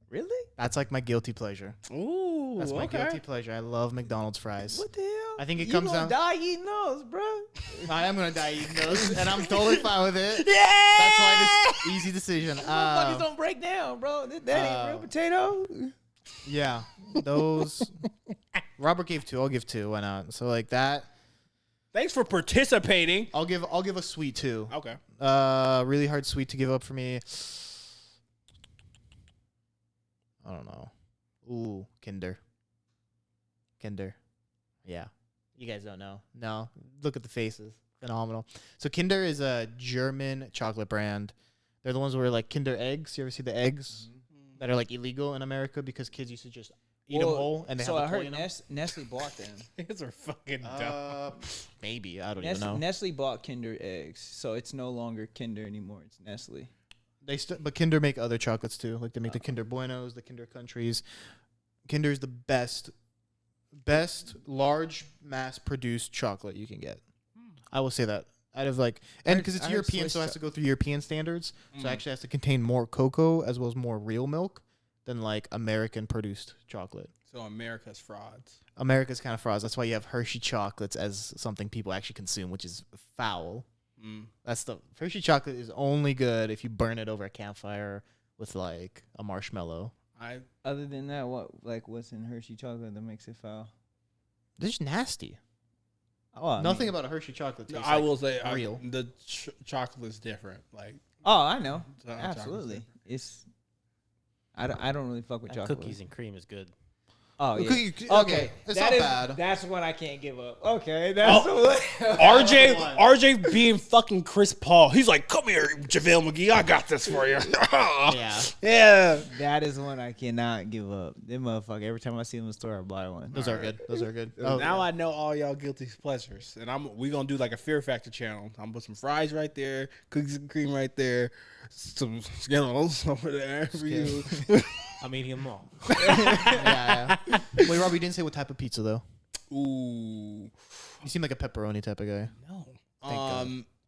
Really? That's like my guilty pleasure. Ooh, That's my okay. guilty pleasure. I love McDonald's fries. What the hell? I think it you comes gonna down. die eating those, bro. I am gonna die eating those, and I'm totally fine with it. Yeah. That's why this easy decision. Motherfuckers don't break down, bro. That ain't real potato. Yeah, those. Robert gave 2. I'll give 2. Why not? So like that. Thanks for participating. I'll give a sweet 2. Okay. Really hard sweet to give up for me. I don't know. Ooh, Kinder. Yeah. You guys don't know. No. Look at the faces. Phenomenal. So Kinder is a German chocolate brand. They're the ones where like Kinder eggs. You ever see the eggs that are like illegal in America because kids used to just eat them whole and they so have I a toy heard in them? Nestle bought them. These are fucking dumb. Maybe. I don't even know. Nestle bought Kinder eggs, so it's no longer Kinder anymore. It's Nestle. But Kinder make other chocolates too. Like they make the Kinder Buenos, the Kinder Countries. Kinder is the best large mass produced chocolate you can get. I will say that. Out of like, and because it's European, so it has to go through European standards. So it actually has to contain more cocoa as well as more real milk than like American produced chocolate. So America's frauds. America's kind of frauds. That's why you have Hershey chocolates as something people actually consume, which is foul. That's the Hershey chocolate is only good if you burn it over a campfire with like a marshmallow. Other than that, what's in Hershey chocolate that makes it foul? They're just nasty. Oh, Nothing about a Hershey chocolate tastes I will say real. The chocolate's different. Like, oh, I know. chocolate's Absolutely. I don't really fuck with chocolate. Cookies and cream is good. Oh, yeah. Okay, it's not bad. That's what I can't give up. Okay, that's RJ being fucking Chris Paul. He's like, come here, JaVale McGee. I got this for you. Yeah. That is one I cannot give up. Them motherfucker. Every time I see them in the store, I buy one. Those are good. Those are good. Now I know all y'all guilty pleasures, and we gonna do like a Fear Factor channel. I'm gonna put some fries right there, cookies and cream right there, some Skittles over there for you. I'm eating them all. yeah. Wait, Rob, you didn't say what type of pizza though. Ooh, You seem like a pepperoni type of guy. no.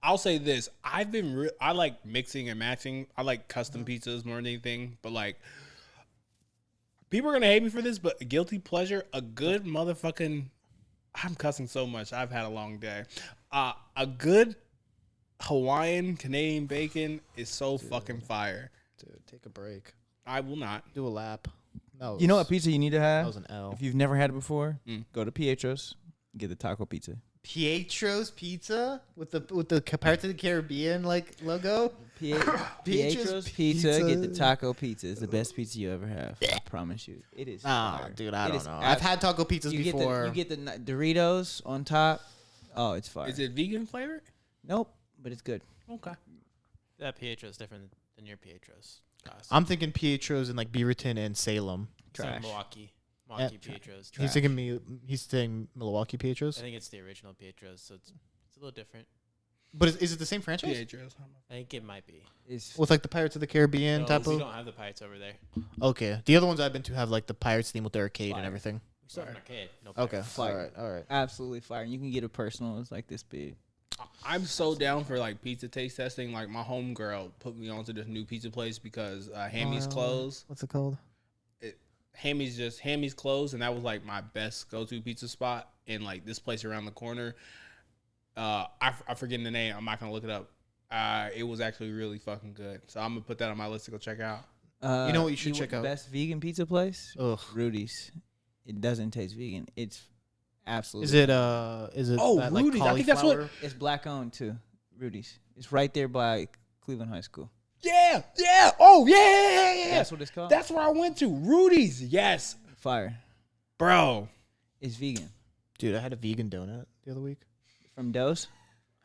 I'll say this: I like mixing and matching. I like custom pizzas more than anything. But like, people are gonna hate me for this, but guilty pleasure, a good motherfucking. I'm cussing so much. I've had a long day. A good Hawaiian Canadian bacon is so fucking fire. Dude, take a break. I will not. Do a lap. You know what pizza you need to have? That was an L. If you've never had it before, go to Pietro's, get the taco pizza. Pietro's Pizza with the Pirates of the Caribbean like logo. Pietro's Pizza, get the taco pizza. It's the best pizza you ever have. I promise you, it is. Fire. Dude, I don't know. I've had taco pizzas before. You get the Doritos on top. Oh, it's fire. Is it vegan flavored? Nope, but it's good. Okay. That Pietro's different than your Pietro's. I'm thinking Pietro's in like Beaverton and Salem. Trash. Milwaukee Pietro's. He's thinking He's saying Milwaukee Pietro's. I think it's the original Pietro's, so it's a little different. But is it the same franchise? Pietro's. I think it might be. With like the Pirates of the Caribbean type we of. don't have the Pirates over there. Okay, the other ones I've been to have like the Pirates theme with the arcade and everything. We still have an arcade. No Okay, Pirates. all right. Absolutely fire. You can get it personal. It's like this big. I'm so down for like pizza taste testing. Like my homegirl put me onto this new pizza place because Hammy's closed. What's it called? Hammy's closed, and that was like my best go-to pizza spot. And like this place around the corner, I forget the name. I'm not gonna look it up. It was actually really fucking good. So I'm gonna put that on my list to go check out. You know what you should check out? Best vegan pizza place? Ugh. Rudy's. It doesn't taste vegan. It's absolutely. Is it Oh, like Rudy's. I think that's what. cauliflower? It's black owned too. Rudy's. It's right there by Cleveland High School. Yeah. Oh, yeah. That's what it's called. That's where I went to. Rudy's. Yes, Fire. bro. It's vegan. Dude, I had a vegan donut the other week. From Doe's?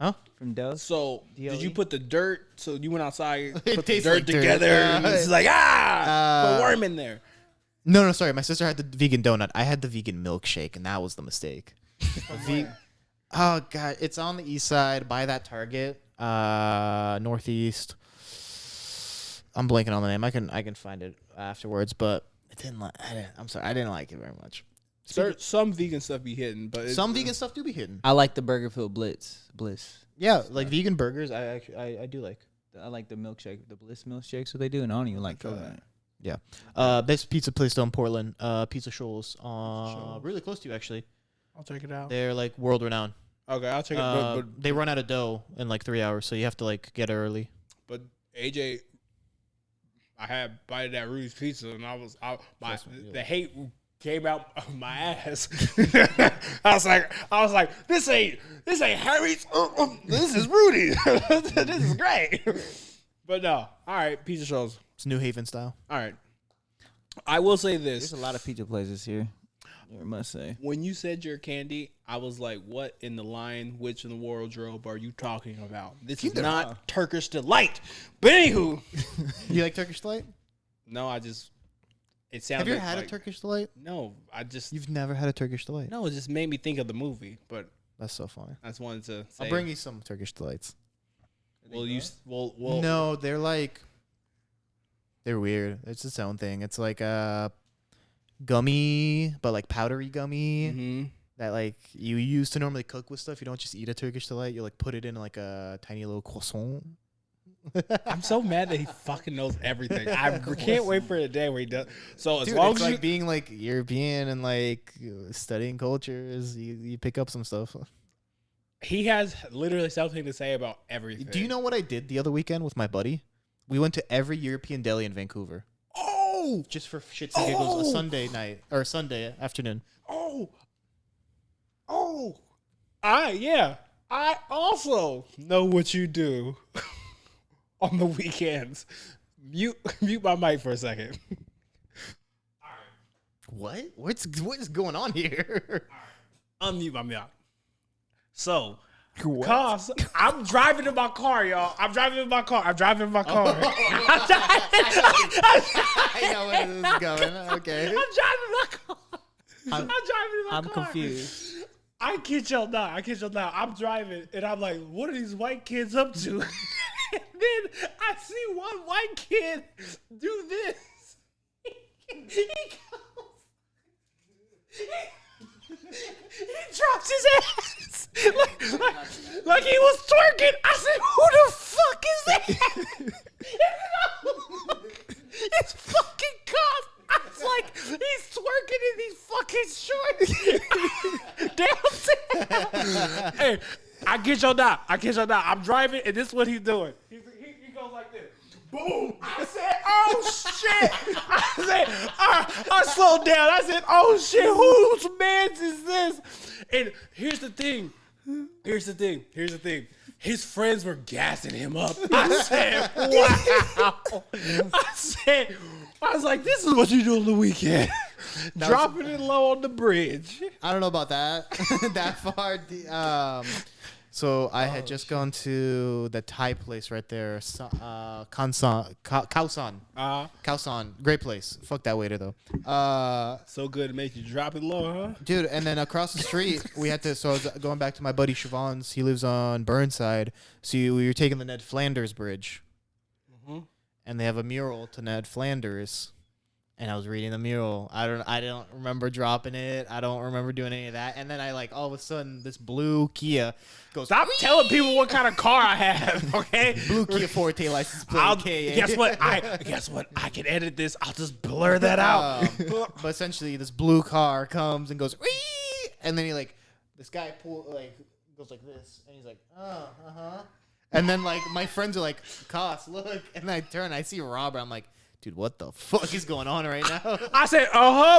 Huh? From Doe's? So did you put the dirt? So you went outside, put the tastes dirt like dirt. together, and it's like put worm in there. No, sorry. My sister had the vegan donut. I had the vegan milkshake, and that was the mistake. Oh god, it's on the east side by that Target, northeast. I'm blanking on the name. I can find it afterwards, but I'm sorry, I didn't like it very much. Some vegan stuff be hidden, but Some vegan stuff do be hidden. I like the Burgerfield Bliss. Yeah, like vegan burgers. I do like. I like the milkshake, the Bliss milkshakes. What they do, and I don't even like coconut. Yeah. Best pizza place though in Portland. Pizza Shoals. Really close to you actually. I'll check it out. They're like world renowned. Okay, I'll check it. But they run out of dough in like 3 hours, so you have to like get it early. But AJ, I had bite of that Rudy's pizza, and the hate came out of my ass. I was like, this ain't Harry's. This is Rudy's. This is great. But no, all right, pizza shows. It's New Haven style. All right, I will say this. There's a lot of pizza places here. I must say. When you said your candy, I was like, what in the Lion, Witch in the Wardrobe are you talking about? This is not Turkish Delight. But anywho. You like Turkish Delight? No, it sounds. Have you ever had a Turkish Delight? No, You've never had a Turkish Delight? No, it just made me think of the movie, but. That's so funny. I just wanted to say. I'll bring you some Turkish Delights. No, they're like. They're weird. It's its own thing. It's like a gummy, but like powdery gummy that like you use to normally cook with stuff. You don't just eat a Turkish Delight. You like put it in like a tiny little croissant. I'm so mad that he fucking knows everything. I can't wait for the day where he does. So as Dude, long it's as like being like European and like studying cultures, you pick up some stuff. He has literally something to say about everything. Do you know what I did the other weekend with my buddy? We went to every European deli in Vancouver. Oh, just for shits and giggles, a Sunday night or Sunday afternoon. I also know what you do on the weekends. Mute my mic for a second. What? What is going on here? Unmute my mic. So, cause I'm driving in my car, y'all. I'm driving in my car. I know where this is going. Okay. I'm driving my car. I'm driving in my car. I'm confused. I kid y'all not. I'm driving, and I'm like, what are these white kids up to? And then I see one white kid do this. He drops his ass like he was twerking. I said, who the fuck is that? It's fucking Cos. I was like, he's twerking in these fucking shorts. Downtown. Hey, I kid y'all not. I'm driving, and this is what he's doing. He goes like this. Boom! I said, oh shit! I slowed down. I said, oh shit, whose man's is this? And here's the thing. His friends were gassing him up. I said, wow. I was like, this is what you do on the weekend. Dropping it low on the bridge. I don't know about that. That far. So I had just gone to the Thai place right there, Khao San. Great place. Fuck that waiter though. So good to make you drop it low, huh? Dude, and then across the street we had to. So I was going back to my buddy Siobhan's. He lives on Burnside. So we were taking the Ned Flanders Bridge, and they have a mural to Ned Flanders. And I was reading the mural. I don't remember dropping it. I don't remember doing any of that. And then I like all of a sudden this blue Kia goes. Stop telling people what kind of car I have, okay? Blue Kia Forte license plate. Guess what? I can edit this. I'll just blur that out. But essentially, this blue car comes and goes. Wee! And then this guy goes like this, and he's like, And then like my friends are like, "Cos, look!" And I turn, I see Robert. I'm like, dude, what the fuck is going on right now? I said,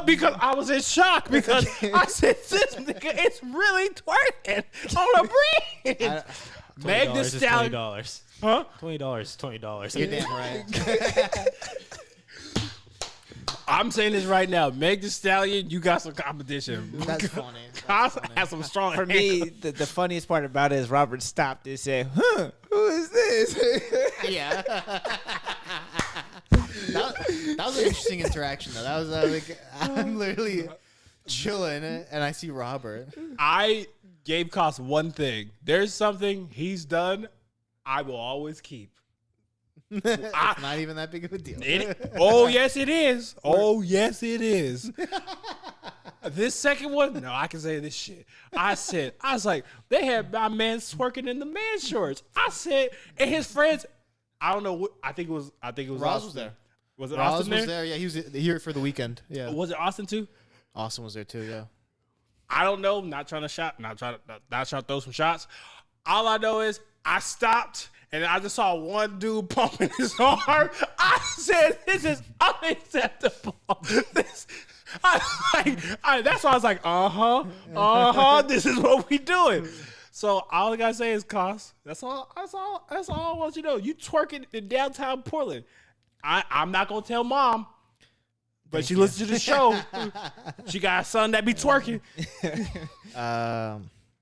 because I was in shock because I said, this nigga is really twerking on a bridge. Meg Thee Stallion. $20. Huh? $20. You're damn right. I'm saying this right now. Meg Thee Stallion, you got some competition. That's funny. Cos has some strong For me, the funniest part about it is Robert stopped and said, who is this? Yeah. That was an interesting interaction, though. That was like, I'm literally chilling, and I see Robert. I gave Cos one thing. There's something he's done I will always keep. It's not even that big of a deal. Oh, yes, it is. Oh, yes, it is. This second one, no, I can say this shit. I was like, they had my man twerking in the man shorts. I said, and his friends, I don't know. I think it was. Roz Austin. was there. Was it Roz Austin was there? there. Yeah, he was here for the weekend. Yeah. Was it Austin too? Austin was there too. Yeah. I don't know. Not trying to throw some shots. All I know is I stopped and I just saw one dude pumping his arm. I said, "This is unacceptable." That's why I was like, this is what we doing. So all I gotta say is, Cos. That's all I want you to know. You twerking in downtown Portland. I'm not gonna tell mom, but she listens to the show. She got a son that be twerking.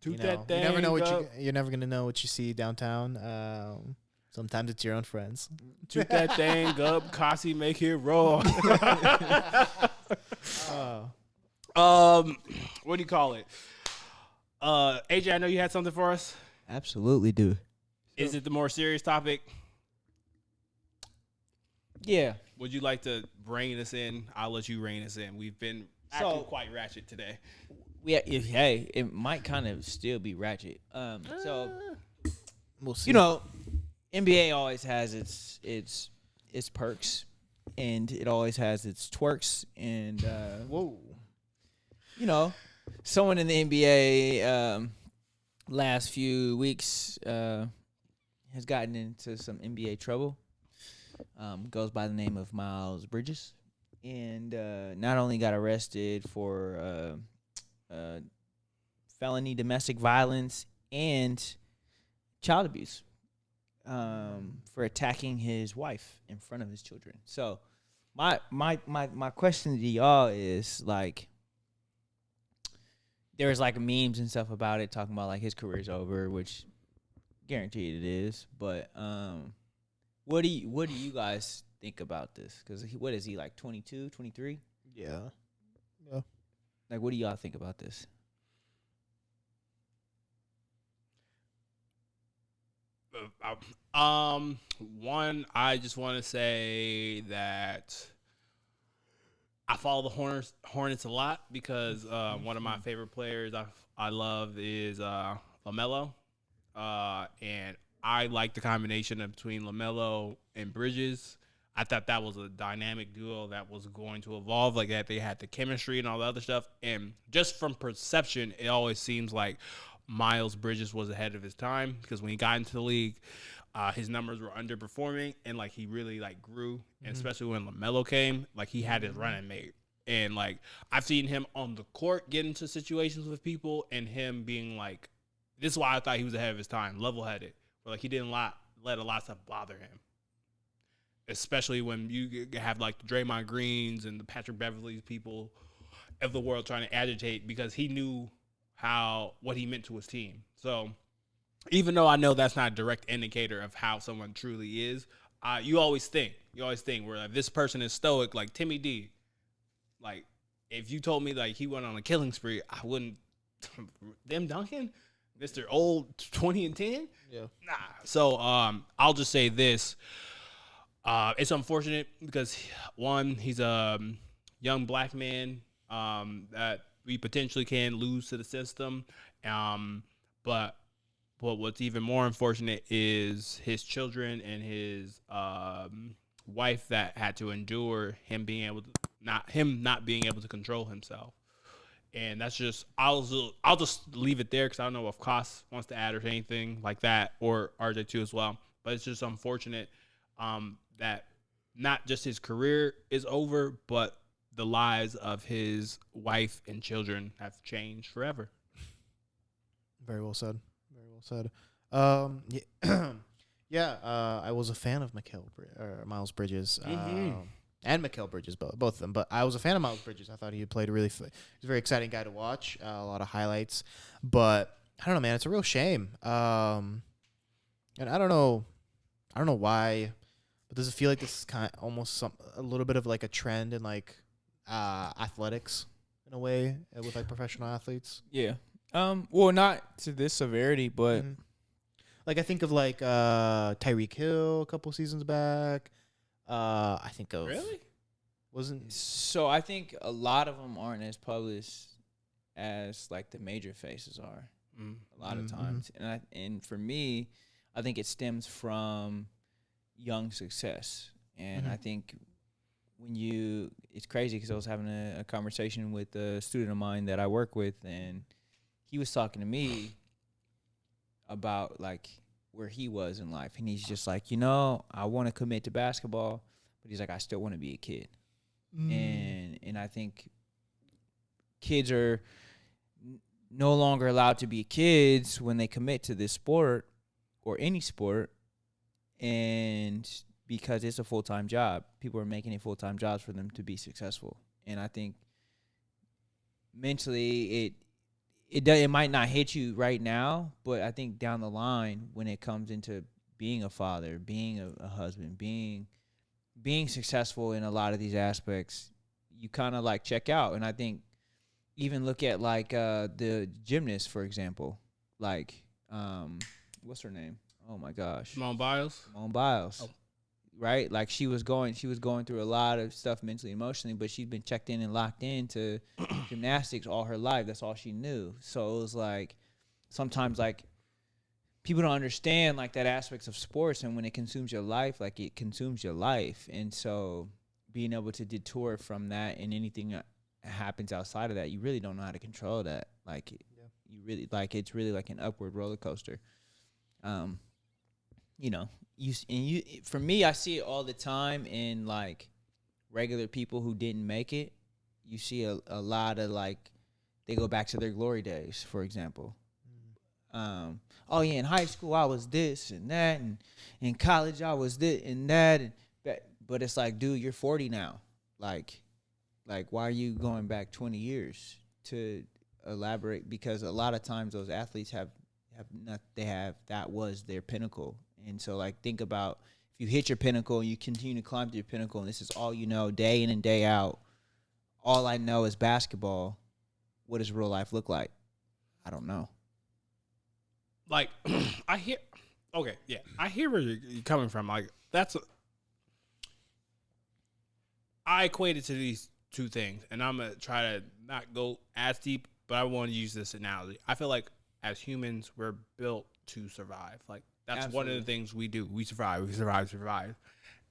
You never know you're never gonna know what you see downtown. Sometimes it's your own friends. Toot that thing up, Kasi, make it roll. What do you call it? AJ, I know you had something for us. Absolutely do. Is it the more serious topic? Yeah. Would you like to rein us in? I'll let you rein us in. We've been acting quite ratchet today. Hey, it might kind of still be ratchet. So We'll see. you know, NBA always has its perks, and it always has its twerks, and Whoa. you know, someone in the NBA last few weeks has gotten into some NBA trouble. Goes by the name of Miles Bridges, and not only got arrested for felony domestic violence and child abuse for attacking his wife in front of his children. So my question to y'all is, like, there's like memes and stuff about it talking about like his career's over, which guaranteed it is. But what do you guys think about this? Because what is he, like 22, 23? Yeah. Like, what do y'all think about this? One, I just want to say that I follow the Hornets a lot because one of my favorite players I love is LaMelo, and I like the combination between LaMelo and Bridges. I thought that was a dynamic duo that was going to evolve, like that. They had the chemistry and all the other stuff. And just from perception, it always seems like Miles Bridges was ahead of his time because when he got into the league, his numbers were underperforming, and like he really like grew. And especially when LaMelo came, like he had his running mate. And like I've seen him on the court get into situations with people, and him being like, this is why I thought he was ahead of his time, level-headed. But like he didn't let a lot of stuff bother him. Especially when you have like the Draymond Greens and the Patrick Beverleys, people of the world trying to agitate, because he knew what he meant to his team. So even though I know that's not a direct indicator of how someone truly is, you always think where like, this person is stoic, like Timmy D. Like if you told me like he went on a killing spree, I wouldn't. Them Duncan, Mr. Old 20 and 10. Yeah. Nah. So I'll just say this. It's unfortunate because, one, he's a young black man that we potentially can lose to the system. But what's even more unfortunate is his children and his wife that had to endure him not being able to control himself. And that's just, I'll just leave it there because I don't know if Koss wants to add or anything like that, or RJ2 as well. But it's just unfortunate that not just his career is over, but the lives of his wife and children have changed forever. Very well said. Yeah, I was a fan of Miles Bridges. And Mikal Bridges, both of them. But I was a fan of Miles Bridges. I thought he played he's a very exciting guy to watch. A lot of highlights. But I don't know, man. It's a real shame. And I don't know why, but does it feel like this is kind of almost a little bit of like a trend in like athletics in a way with like professional athletes? Yeah. Well, not to this severity, but like I think of like Tyreek Hill a couple seasons back. I think of so I think a lot of them aren't as published as like the major faces are a lot of times, and for me, I think it stems from young success. And I think it's crazy because I was having a conversation with a student of mine that I work with, and he was talking to me about like where he was in life. And he's just like, I want to commit to basketball, but he's like, I still want to be a kid. And I think kids are no longer allowed to be kids when they commit to this sport or any sport, and because it's a full-time job, people are making it full-time jobs for them to be successful. And I think mentally it might not hit you right now, but I think down the line when it comes into being a father, being a husband, being successful in a lot of these aspects, you kind of like check out. And I think even look at like the gymnast, for example, like what's her name? Oh my gosh, Simone Biles. Oh. Right? Like she was going through a lot of stuff mentally, emotionally, but she'd been checked in and locked into gymnastics all her life. That's all she knew. So it was like sometimes like people don't understand like that aspects of sports, and when it consumes your life, like it consumes your life. And so being able to detour from that and anything that happens outside of that, you really don't know how to control that. Like you really like it's really like an upward roller coaster. For me, I see it all the time in like regular people who didn't make it. You see a lot of like they go back to their glory days, for example. Oh yeah, in high school I was this and that, and in college I was this and that, and that. But it's like, dude, you're 40 now. Like why are you going back 20 years to elaborate? Because a lot of times those athletes that was their pinnacle. And so like think about if you hit your pinnacle and you continue to climb to your pinnacle, and this is all you know day in and day out, all I know is basketball, what does real life look like? I don't know. Like I hear where you're coming from. Like I equate it to these two things, and I'm gonna try to not go as deep, but I want to use this analogy. I feel like as humans, we're built to survive. Like that's Absolutely. One of the things we do. We survive.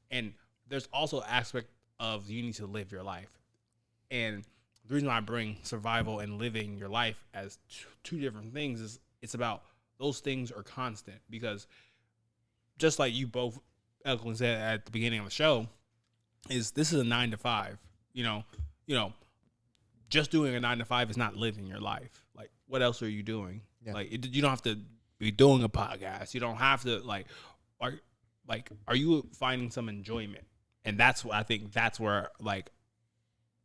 And there's also aspect of you need to live your life. And the reason why I bring survival and living your life as two different things is it's about those things are constant, because just like you both eloquently said at the beginning of the show, this is a 9 to 5. Just doing a 9 to 5 is not living your life. Like, what else are you doing? Yeah. Like, you don't have to be doing a podcast. You don't have to are you finding some enjoyment? And that's what I think. That's where like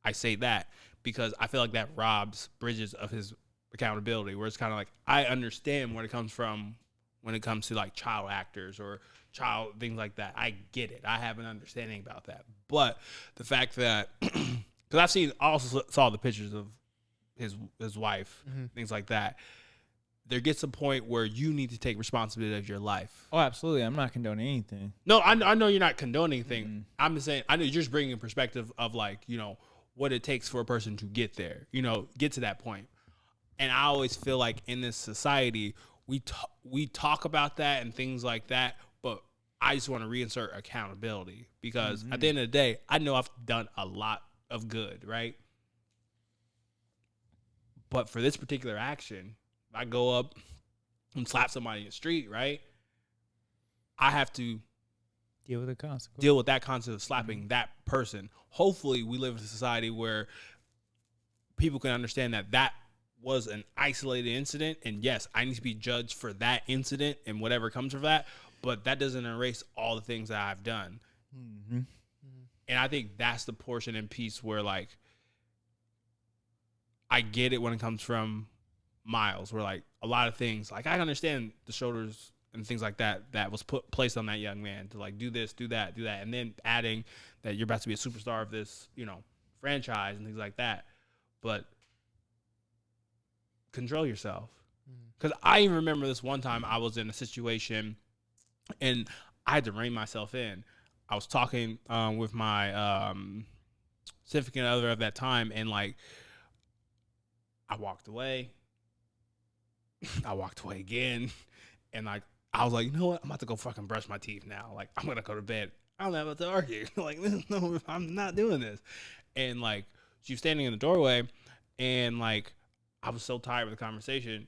I say that, because I feel like that robs Bridges of his accountability. Where it's kind of like I understand when it comes to like child actors or child things like that. I get it. I have an understanding about that. But the fact that because also saw the pictures of his wife, things like that. There gets a point where you need to take responsibility of your life. Oh, absolutely. I'm not condoning anything. No, I know you're not condoning anything. I'm just saying, I know you're just bringing a perspective of like, what it takes for a person to get there, get to that point. And I always feel like in this society, we talk about that and things like that, but I just want to reinsert accountability, because at the end of the day, I know I've done a lot of good, right? But for this particular action, I go up and slap somebody in the street, right? I have to deal with that concept of slapping that person. Hopefully, we live in a society where people can understand that was an isolated incident, and yes, I need to be judged for that incident and whatever comes from that, but that doesn't erase all the things that I've done. And I think that's the portion and piece where, like, I get it when it comes from Miles, where like a lot of things, like I understand the shoulders and things like that was placed on that young man to like do this, do that, and then adding that you're about to be a superstar of this, franchise and things like that. But control yourself, because I even remember this one time I was in a situation and I had to rein myself in. I was talking with my significant other of that time, and like I walked away. I walked away again, and like I was like, you know what? I'm about to go fucking brush my teeth now. Like, I'm gonna go to bed. I'm not about to argue. Like, no, I'm not doing this. And like, she was standing in the doorway, and like, I was so tired with the conversation.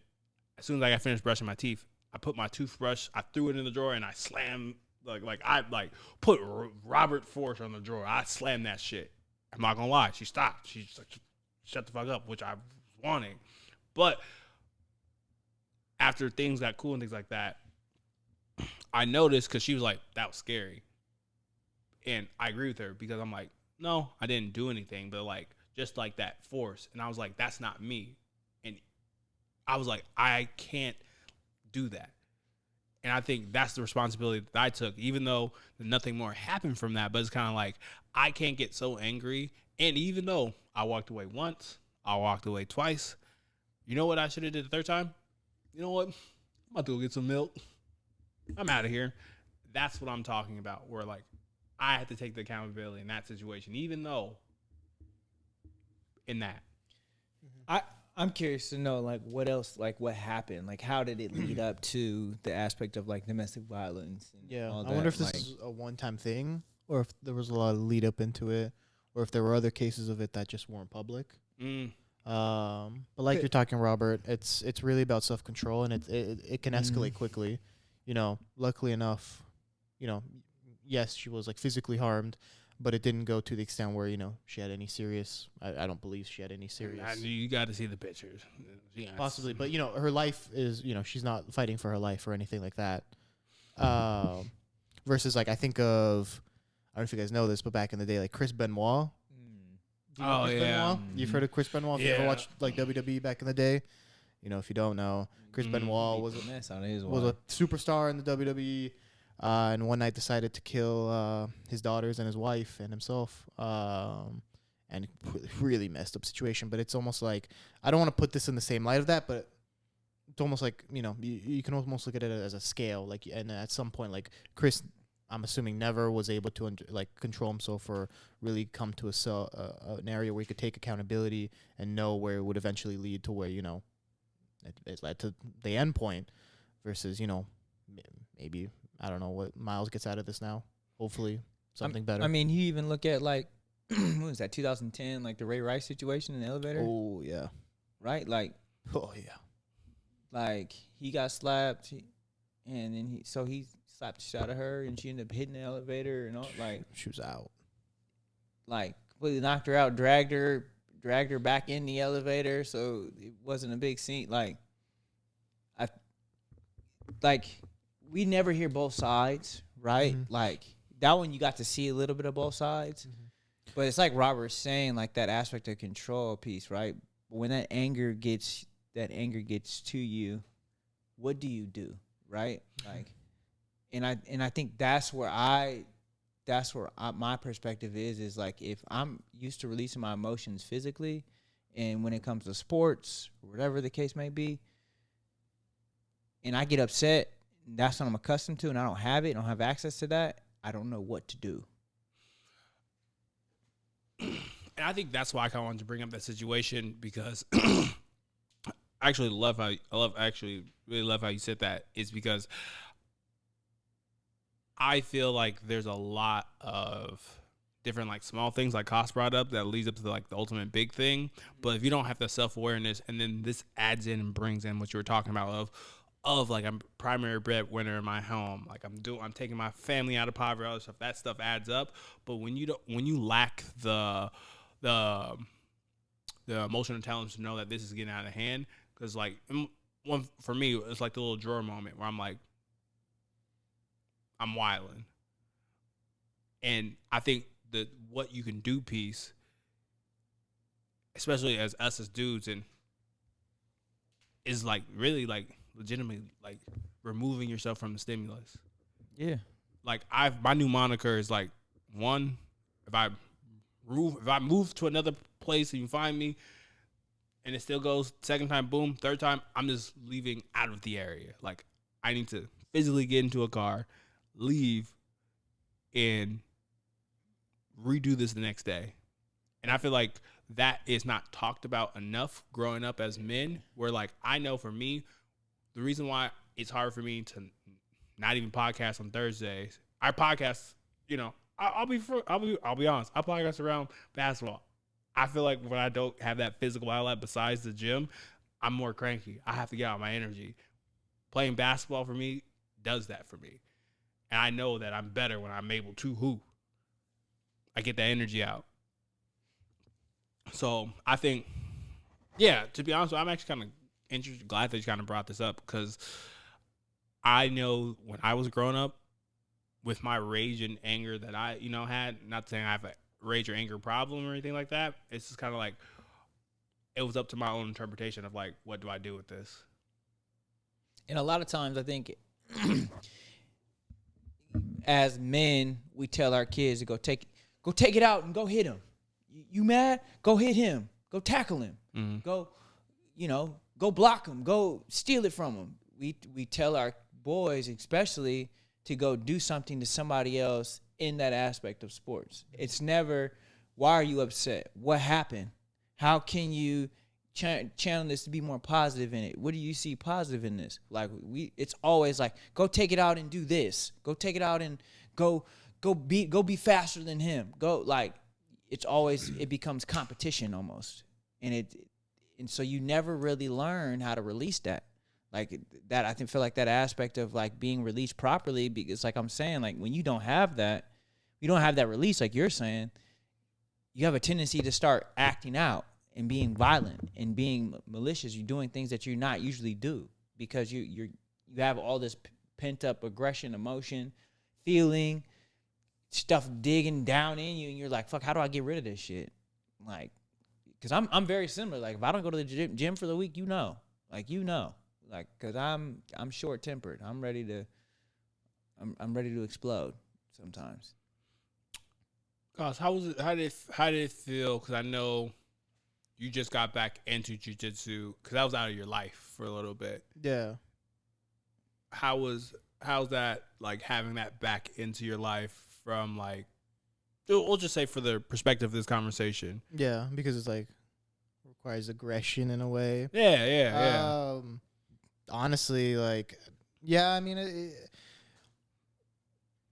As soon as I got finished brushing my teeth, I put my toothbrush, I threw it in the drawer, and I slammed I put Robert Force on the drawer. I slammed that shit. I'm not gonna lie. She stopped. She's like, shut the fuck up, which I was wanting. But after things got cool and things like that, I noticed, because she was like, that was scary. And I agree with her, because I'm like, no, I didn't do anything, but like, just like that force. And I was like, that's not me. And I was like, I can't do that. And I think that's the responsibility that I took, even though nothing more happened from that. But it's kind of like, I can't get so angry. And even though I walked away once, I walked away twice, you know what I should have did the third time? You know what? I'm about to go get some milk. I'm out of here. That's what I'm talking about, where like, I had to take the accountability in that situation, even though in that. I'm curious to know, like, what else, like, what happened? Like, how did it lead up to the aspect of, like, domestic violence? And all I that? wonder if this like, is a one-time thing, or if there was a lot of lead up into it, or if there were other cases of it that just weren't public. But like you're talking, Robert, it's really about self-control, and it can escalate quickly. You know, luckily enough, you know, yes, she was, like, physically harmed, but it didn't go to the extent where, you know, she had any serious. I don't believe she had any serious. You got to see the pictures. Yeah. Possibly, but, you know, her life is, you know, she's not fighting for her life or anything like that. Versus, like, I think of, I don't know if you guys know this, but back in the day, like, Chris Benoit. Do you know Chris Benoit? You've heard of Chris Benoit? If you ever watched, like, WWE back in the day? You know, if you don't know, Chris Benoit was a superstar in the WWE. And one night decided to kill his daughters and his wife and himself. And really messed up situation. But it's almost like, I don't want to put this in the same light of that, but it's almost like, you know, you can almost look at it as a scale. Like, and at some point, like, Chris, I'm assuming, never was able to like control himself or really come to an area where he could take accountability and know where it would eventually lead to where, you know, it led to the end point versus, you know, maybe, I don't know what Miles gets out of this now. Hopefully something better. I mean, you even look at, like, what was that, 2010, like the Ray Rice situation in the elevator? Oh, yeah. Right? Like, oh, yeah. Like, he got slapped, and then he slapped the shit out of her, and she ended up hitting the elevator and all. Like, she was out. Like, completely knocked her out, dragged her back in the elevator, so it wasn't a big scene. We never hear both sides, right? Mm-hmm. Like, that one you got to see a little bit of both sides. Mm-hmm. But it's like Robert's saying, like, that aspect of control piece, right? When that anger gets to you, what do you do, right? Like, and I think that's where my perspective is like, if I'm used to releasing my emotions physically, and when it comes to sports, or whatever the case may be, and I get upset, that's what I'm accustomed to, and I don't have it, I don't have access to that, I don't know what to do. And I think that's why I kind of wanted to bring up that situation, because I actually really love how you said that, is because I feel like there's a lot of different, like, small things like Koss brought up that leads up to the ultimate big thing. But if you don't have the self-awareness, and then this adds in and brings in what you were talking about of like, I'm a primary breadwinner in my home, like I'm taking my family out of poverty, all this stuff, that stuff adds up. But when you lack the emotional intelligence to know that this is getting out of hand, because like, one for me, it's like the little drawer moment where I'm like, I'm wilding. And I think that what you can do piece, especially as us as dudes, and is like really like legitimately like removing yourself from the stimulus. Yeah. Like, my new moniker is like, one, if I move to another place and you find me and it still goes, second time, boom, third time, I'm just leaving out of the area. Like, I need to physically get into a car, leave, and redo this the next day. And I feel like that is not talked about enough growing up as men, where like, I know for me, the reason why it's hard for me to not even podcast on Thursdays. I podcast, I'll be honest. I podcast around basketball. I feel like when I don't have that physical outlet besides the gym, I'm more cranky. I have to get out my energy. Playing basketball for me does that for me. And I know that I'm better when I'm able to hoop. I get that energy out. So I think, to be honest, I'm actually kind of glad that you kind of brought this up, because I know when I was growing up, with my rage and anger that I, had, not saying I have a rage or anger problem or anything like that. It's just kind of like, it was up to my own interpretation of like, what do I do with this? And a lot of times I think as men, we tell our kids to go take it out and go hit him. You mad? Go hit him. Go tackle him. Mm-hmm. Go block him. Go steal it from him. We tell our boys especially to go do something to somebody else in that aspect of sports. It's never, why are you upset? What happened? How can you channel this to be more positive in it? What do you see positive in this? Like it's always like, go take it out and do this. Go take it out and go be faster than him. It's always, it becomes competition almost. And so you never really learn how to release that. Like that, I feel like that aspect of like being released properly, because like I'm saying, like when you don't have that release, like you're saying, you have a tendency to start acting out and being violent and being malicious. You're doing things that you're not usually do, because you have all this pent up aggression, emotion, feeling, stuff digging down in you, and you're like, fuck, how do I get rid of this shit? Like, because I'm very similar. Like if I don't go to the gym for the week, like, cause I'm short tempered. I'm ready to explode sometimes. Gosh, how did it feel? Cause I know you just got back into jiu-jitsu, cause that was out of your life for a little bit. Yeah. How's that, like, having that back into your life from, like, we'll just say for the perspective of this conversation. Yeah, because it's like requires aggression in a way. Yeah. Honestly, like, yeah, I mean,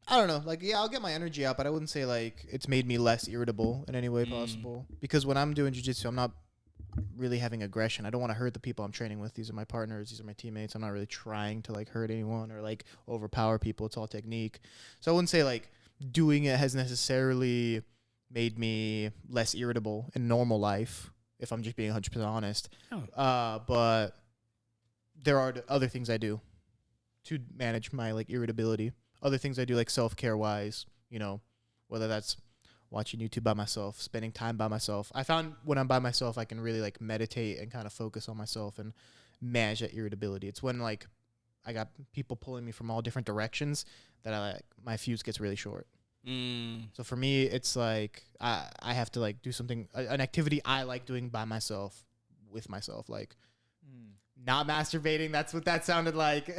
I don't know. Like, yeah, I'll get my energy out, but I wouldn't say, like, it's made me less irritable in any way possible. Because when I'm doing jiu-jitsu, I'm not really having aggression. I don't want to hurt the people I'm training with. These are my partners. These are my teammates. I'm not really trying to, like, hurt anyone or, like, overpower people. It's all technique. So I wouldn't say, like, doing it has necessarily made me less irritable in normal life, if I'm just being 100% honest. Oh. But there are other things I do to manage my, like, irritability. Other things I do, like, self-care wise, whether that's watching YouTube by myself, spending time by myself. I found when I'm by myself, I can really, like, meditate and kind of focus on myself and manage that irritability. It's when, like, I got people pulling me from all different directions that my fuse gets really short. So for me, it's like I have to, like, do something, an activity I like doing by myself, with myself, like not masturbating. That's what that sounded like. We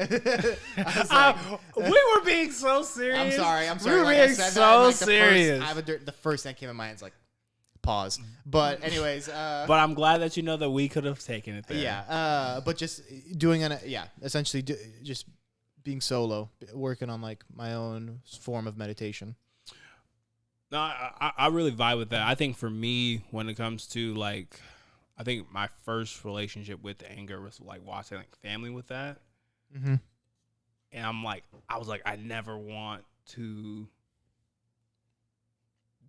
were being so serious. I'm sorry. We were being so serious. The first thing that came to mind is like pause. But anyways, but I'm glad that you know that we could have taken it there. Yeah. But just doing essentially just being solo, working on, like, my own form of meditation. No, I really vibe with that. I think for me, when it comes to, like, I think my first relationship with anger was, like, watching, like, family with that. Mm-hmm. And I was like, I never want to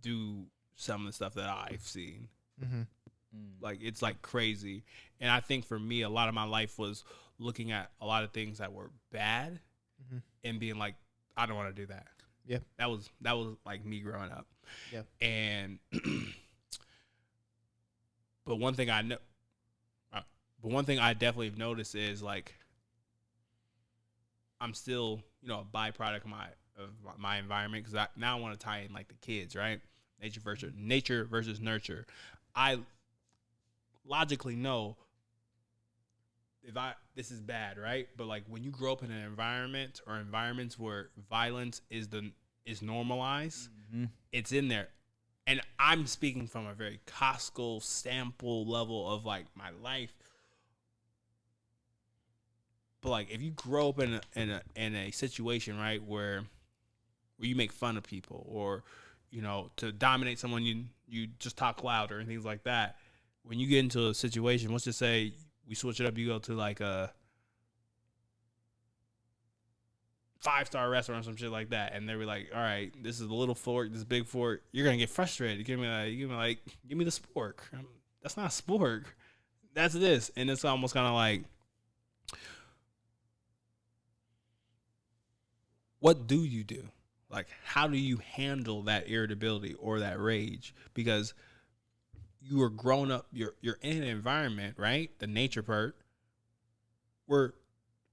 do some of the stuff that I've seen. Mm-hmm. Like, it's, like, crazy. And I think for me, a lot of my life was looking at a lot of things that were bad and being like, I don't want to do that. Yeah. That was like me growing up. Yeah. And but one thing I definitely have noticed is, like, I'm still, a byproduct of my environment, because now I want to tie in, like, the kids, right? Nature versus nurture. I logically know this is bad, right? But, like, when you grow up in an environment or environments where violence is normalized, it's in there. And I'm speaking from a very Costco sample level of, like, my life. But like, if you grow up in a situation, right, where you make fun of people, or to dominate someone, you just talk louder and things like that. When you get into a situation, let's just say we switch it up, you go to like a 5-star restaurant or some shit like that, and they were like, all right, this is a little fork, this big fork, you're gonna get frustrated. Give me the spork. That's not a spork. That's this. And it's almost kind of like, what do you do? Like, how do you handle that irritability or that rage? Because you are grown up, you're in an environment, right? The nature part, where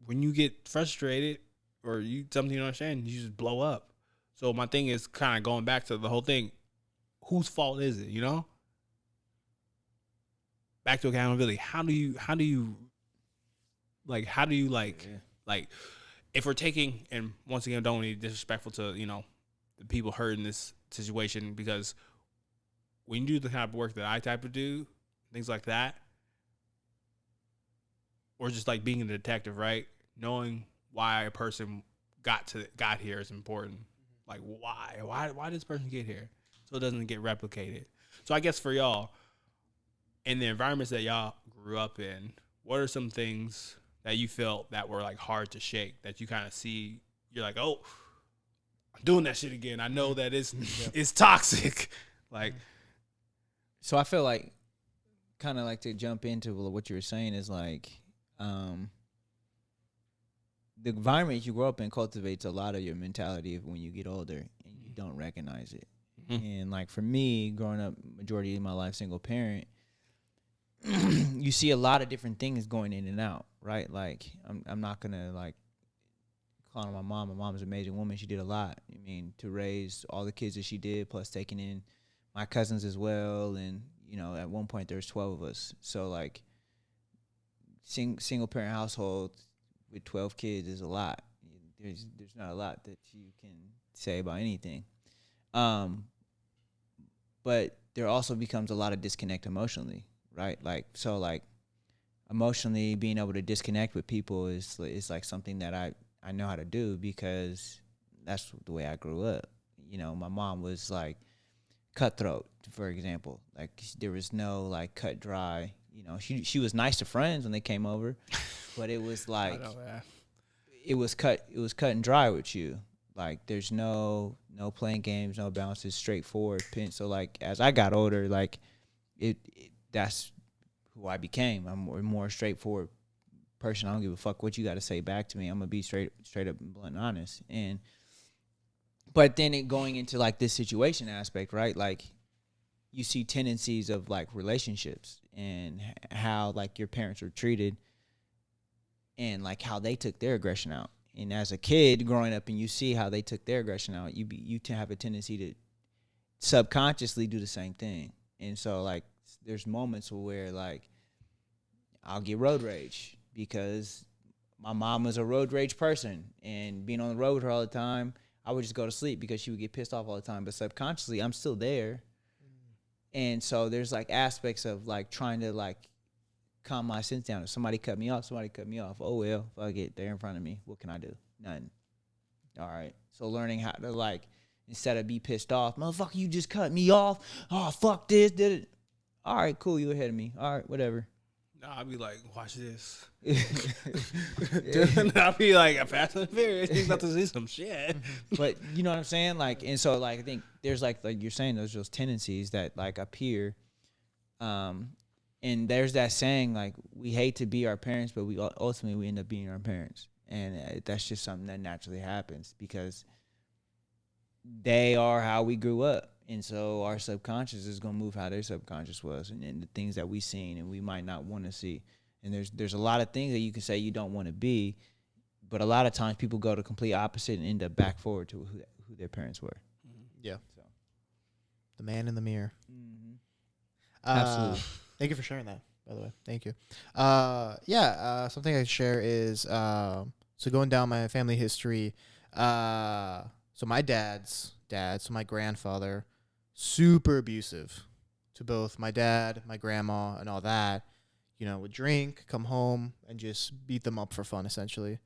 when you get frustrated or something you don't understand, you just blow up. So my thing is kind of going back to the whole thing. Whose fault is it? Back to accountability. How do you if we're taking, and once again, don't want to be disrespectful to, the people hurt in this situation, because when you do the kind of work that I type of do, things like that, or just like being a detective, right? Knowing why a person got here is important. Like, why did this person get here? So it doesn't get replicated. So I guess for y'all, in the environments that y'all grew up in, what are some things that you felt that were like hard to shake, that you kind of see, you're like, oh, I'm doing that shit again. I know that it's toxic. Like, so I feel like, kind of like, to jump into what you were saying is like, the environment you grow up in cultivates a lot of your mentality when you get older and you don't recognize it. Mm-hmm. And like for me, growing up majority of my life single parent, you see a lot of different things going in and out, right? Like I'm not gonna like clown on my mom. My mom's an amazing woman. She did a lot. I mean, to raise all the kids that she did, plus taking in my cousins as well. And at one point there's 12 of us. So like single parent household with 12 kids is a lot. There's not a lot that you can say about anything. But there also becomes a lot of disconnect emotionally, right? Like, so like emotionally being able to disconnect with people is like something that I know how to do, because that's the way I grew up. My mom was like cutthroat, for example. Like there was no like cut dry, she was nice to friends when they came over, but it was like, it was cut and dry with you. Like there's no playing games, no bounces, straightforward pin. So like as I got older, like that's who I became. I'm a more straightforward person. I don't give a fuck what you got to say back to me. I'm gonna be straight up and blunt and honest. But then it going into like this situation aspect, right? Like you see tendencies of like relationships and how like your parents were treated and like how they took their aggression out. And as a kid growing up and you see how they took their aggression out, you have a tendency to subconsciously do the same thing. And so like there's moments where like I'll get road rage because my mom was a road rage person, and being on the road with her all the time, I would just go to sleep because she would get pissed off all the time. But subconsciously I'm still there. And so there's like aspects of like trying to like calm my sense down. If somebody cut me off. Oh, well, fuck it. They're in front of me. What can I do? Nothing. All right. So learning how to like, instead of be pissed off, motherfucker, you just cut me off. Oh, fuck this. Did it. All right, cool. You ahead of me. All right, whatever. I'll be like, watch this. I'll be like, a Fast and Furious. He's about to see some shit. But you know what I'm saying? Like, and so like, I think there's like you're saying, there's those tendencies that like appear. And there's that saying, like, we hate to be our parents, but we ultimately end up being our parents. And that's just something that naturally happens because they are how we grew up. And so our subconscious is going to move how their subconscious was and the things that we seen and we might not want to see. And there's a lot of things that you can say you don't want to be, but a lot of times people go the complete opposite and end up back forward to who their parents were. Yeah. So the man in the mirror. Mm-hmm. Absolutely. Thank you for sharing that, by the way. Thank you. Something I share is, so going down my family history, so my dad's dad, so my grandfather, super abusive to both my dad, my grandma, and all that. would drink, come home, and just beat them up for fun, essentially.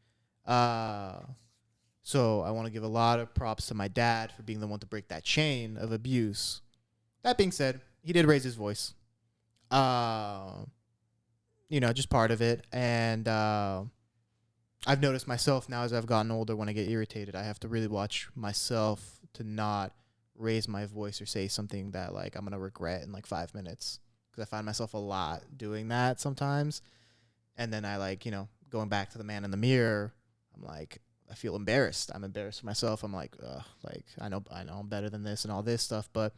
So I want to give a lot of props to my dad for being the one to break that chain of abuse. That being said, he did raise his voice. Just part of it. And I've noticed myself now as I've gotten older, when I get irritated, I have to really watch myself to not raise my voice or say something that like I'm going to regret in like 5 minutes. Because I find myself a lot doing that sometimes. And then I going back to the man in the mirror, I'm like, I feel embarrassed. I'm embarrassed for myself. I'm like, I know I'm better than this and all this stuff. But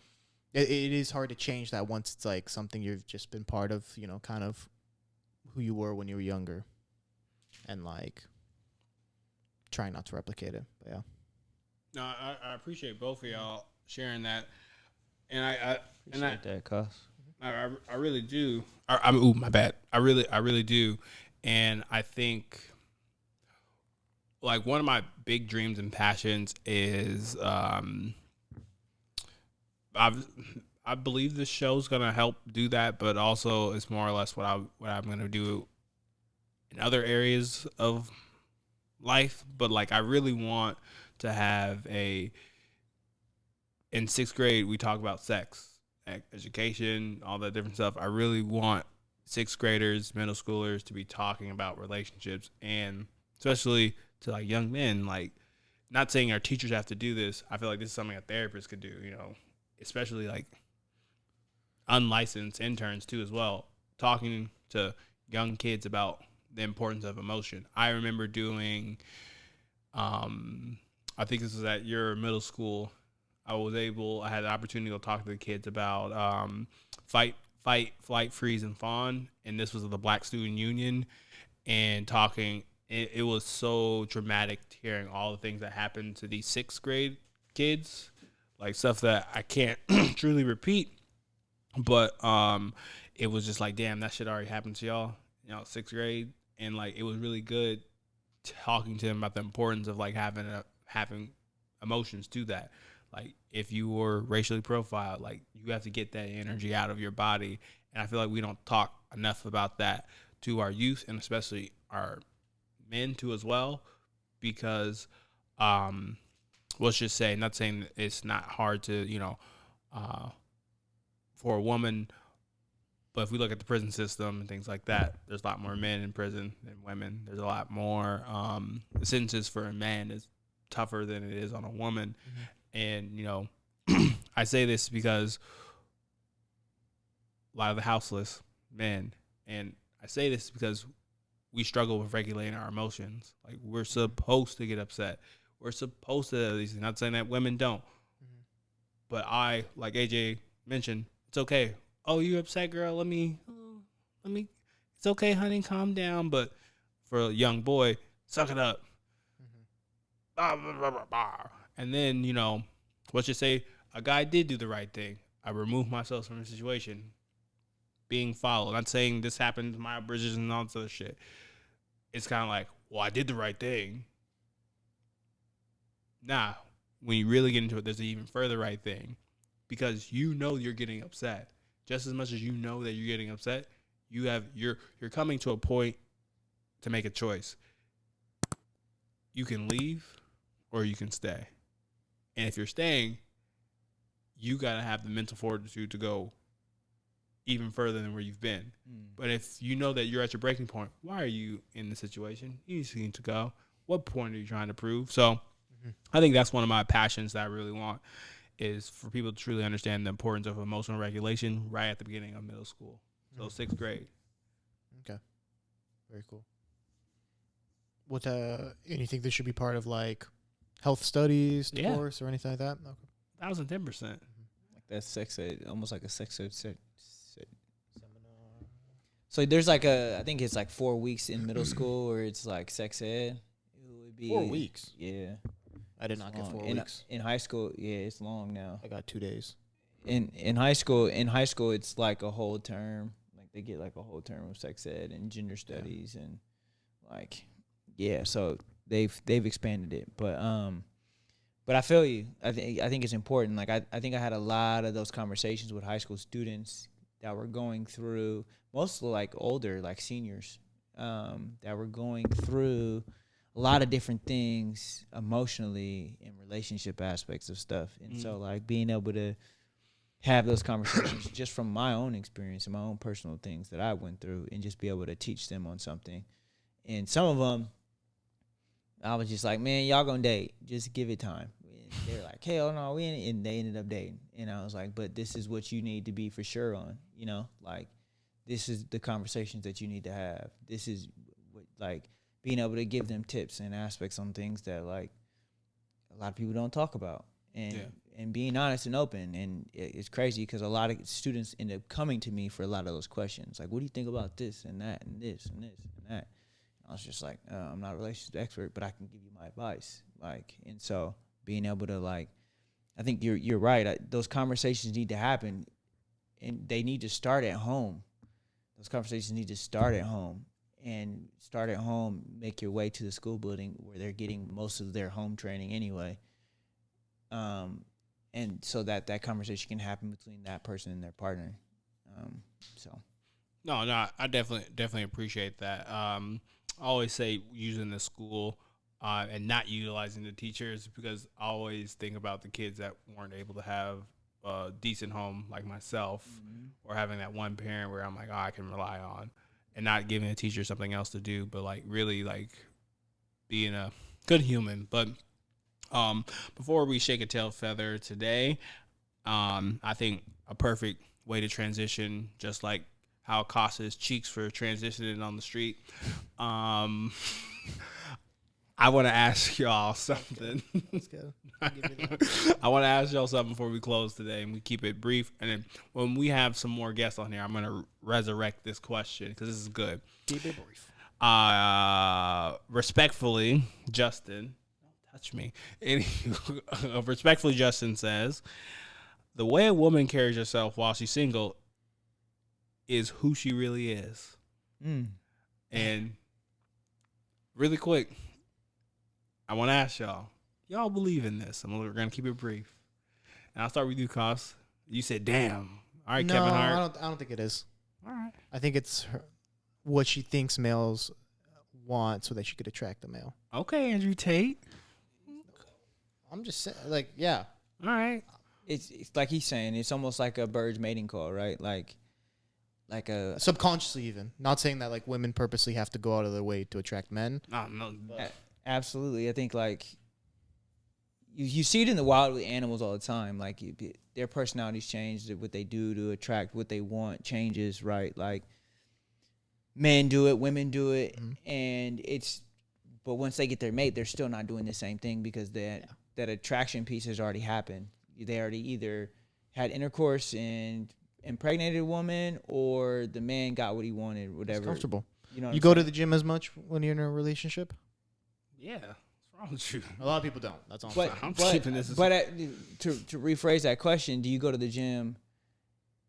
it is hard to change that once it's like something you've just been part of, kind of who you were when you were younger. And like trying not to replicate it. But yeah. No, I appreciate both of y'all sharing that. And I Appreciate that, cuz. I really do. Ooh, my bad. I really do. And I think like one of my big dreams and passions is I believe this show's gonna help do that, but also it's more or less what I'm gonna do in other areas of life. But like I really want to have in 6th grade we talk about sex, education, all that different stuff. I really want 6th graders, middle schoolers to be talking about relationships, and especially to like young men. Like, not saying our teachers have to do this. I feel like this is something a therapist could do, especially like unlicensed interns too as well, talking to young kids about the importance of emotion. I remember doing I think this was at your middle school. I had the opportunity to talk to the kids about fight, flight, freeze, and fawn. And this was the Black Student Union. And talking, it was so dramatic hearing all the things that happened to these 6th grade kids. Like stuff that I can't truly repeat. But it was just like, damn, that shit already happened to y'all, 6th grade. And like, it was really good talking to them about the importance of like having emotions to that. Like, if you were racially profiled, like, you have to get that energy out of your body. And I feel like we don't talk enough about that to our youth, and especially our men too as well, because let's just say, not saying it's not hard to, for a woman, but if we look at the prison system and things like that, there's a lot more men in prison than women. There's a lot more the sentences for a man is tougher than it is on a woman. Mm-hmm. And, I say this because a lot of the houseless men, and I say this because we struggle with regulating our emotions. Like, we're supposed to get upset. We're supposed to, at least, not saying that women don't. Mm-hmm. But like AJ mentioned, it's okay. Oh, you upset, girl? Let me. It's okay, honey. Calm down. But for a young boy, suck it up. Mm-hmm. Blah, blah, blah, blah. And then, let's just say a guy did do the right thing. I removed myself from the situation, being followed. I'm saying this happened to my bridges and all this other shit. It's kind of like, well, I did the right thing. Nah, when you really get into it, there's an even further right thing, because you're getting upset. Just as much as you know that you're getting upset, you're coming to a point to make a choice. You can leave or you can stay. And if you're staying, you got to have the mental fortitude to go even further than where you've been. But if you know that you're at your breaking point, why are you in the situation? You just need to go. What point are you trying to prove? So I think that's one of my passions that I really want, is for people to truly understand the importance of emotional regulation right at the beginning of middle school. So 6th grade. Okay. Very cool. What you think this should be part of like health studies course or anything like that? Okay. 1000%. Like that sex ed, almost like a sex ed seminar. So there's like I think it's like 4 weeks in middle school where it's like sex ed. It would be 4 weeks. Yeah. I did not get 4 weeks. In high school, yeah, it's long now. I got 2 days. In high school, it's like a whole term. Like they get like a whole term of sex ed and gender studies and like, yeah. So they've expanded it, but I feel you. I think it's important. Like I think I had a lot of those conversations with high school students that were going through, mostly like older, like seniors, that were going through a lot of different things emotionally and relationship aspects of stuff. And so like being able to have those conversations just from my own experience and my own personal things that I went through, and just be able to teach them on something. And some of them, I was just like, man, y'all gonna date. Just give it time. And they're like, hell no, we ain't. And they ended up dating. And I was like, but this is what you need to be for sure on, you know? Like, this is the conversations that you need to have. This is, what, like, being able to give them tips and aspects on things that, like, a lot of people don't talk about. And being honest and open. And it's crazy because a lot of students end up coming to me for a lot of those questions. Like, what do you think about this and that and this and this and that? I was just like, I'm not a relationship expert, but I can give you my advice. Like, and so being able to, like, I think you're right. Those conversations need to happen, and they need to start at home. Those conversations need to start at home, and start at home. Make your way to the school building where they're getting most of their home training anyway. And so that conversation can happen between that person and their partner. No, I definitely appreciate that. I always say using the school and not utilizing the teachers, because I always think about the kids that weren't able to have a decent home like myself, or having that one parent where I'm like, oh, I can rely on, and not giving a teacher something else to do, but like really like being a good human. But before we shake a tail feather today, I think a perfect way to transition, just like how it costs his cheeks for transitioning on the street. I want to ask y'all something. Okay, let's go. I want to ask y'all something before we close today, and we keep it brief. And then when we have some more guests on here, I'm going to resurrect this question because this is good. Keep it brief. Respectfully, Justin, don't touch me. Respectfully, Justin says, the way a woman carries herself while she's single is who she really is. And really quick, I want to ask y'all believe in this? We're going to keep it brief. And I'll start with you, Cos. You said, damn. All right, No, Kevin Hart. I don't think it is. All right. I think it's what she thinks males want so that she could attract the male. Okay, Andrew Tate. I'm just saying, like, yeah. All right. It's like he's saying, it's almost like a bird's mating call, right? Like a Subconsciously, even. Not saying that, like, women purposely have to go out of their way to attract men. No. Absolutely. I think, like, you see it in the wild with animals all the time. Like, their personalities change, what they do to attract what they want changes, right? Like, men do it, women do it, and but once they get their mate, they're still not doing the same thing, because that attraction piece has already happened. They already either had intercourse and impregnated a woman, or the man got what he wanted, whatever. It's comfortable. You know, You go to the gym as much when you're in a relationship? Yeah. What's wrong with you? A lot of people don't. That's all I'm keeping this. But to rephrase that question, do you go to the gym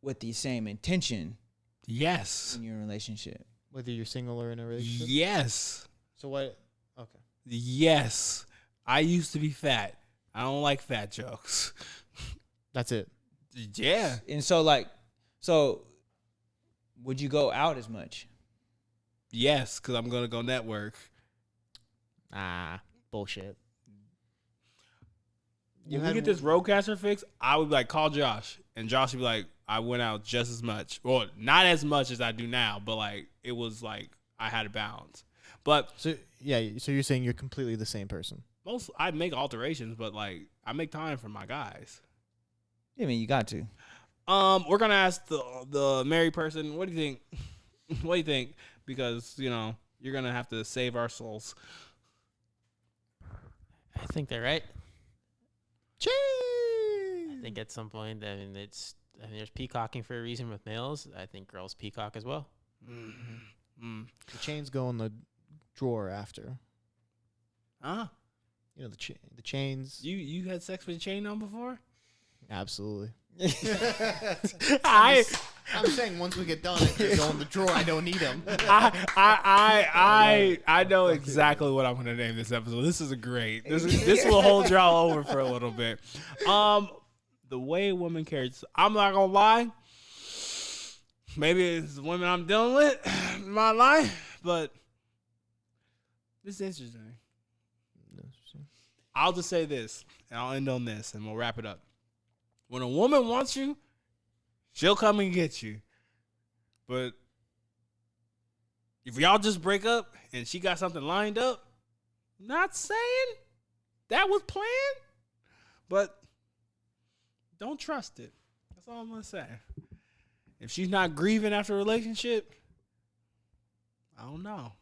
with the same intention Yes. in your relationship? Whether you're single or in a relationship? Yes. So what? Okay. Yes. I used to be fat. I don't like fat jokes. That's it. Yeah. And so would you go out as much? Yes, because I'm going to go network. Bullshit. When we get this roadcaster fixed, I would be like, call Josh. And Josh would be like, I went out just as much. Well, not as much as I do now, but like it was like I had a balance. But So you're saying you're completely the same person. I make alterations, but like I make time for my guys. I mean, you got to. We're gonna ask the married person, what do you think? What do you think? Because, you're gonna have to save our souls. I think they're right. Chee! I think at some point, there's peacocking for a reason with males. I think girls peacock as well. The chains go in the drawer after. Huh? The chains. You had sex with a chain on before? Absolutely. I'm saying once we get done, they go in the drawer. I don't need them. I know exactly what I'm gonna name this episode. This is great. This will hold y'all over for a little bit. The way a woman carries, I'm not gonna lie. Maybe it's the women I'm dealing with in my life, but this is interesting. I'll just say this, and I'll end on this, and we'll wrap it up. When a woman wants you, she'll come and get you. But if y'all just break up and she got something lined up, not saying that was planned, but don't trust it. That's all I'm going to say. If she's not grieving after a relationship, I don't know.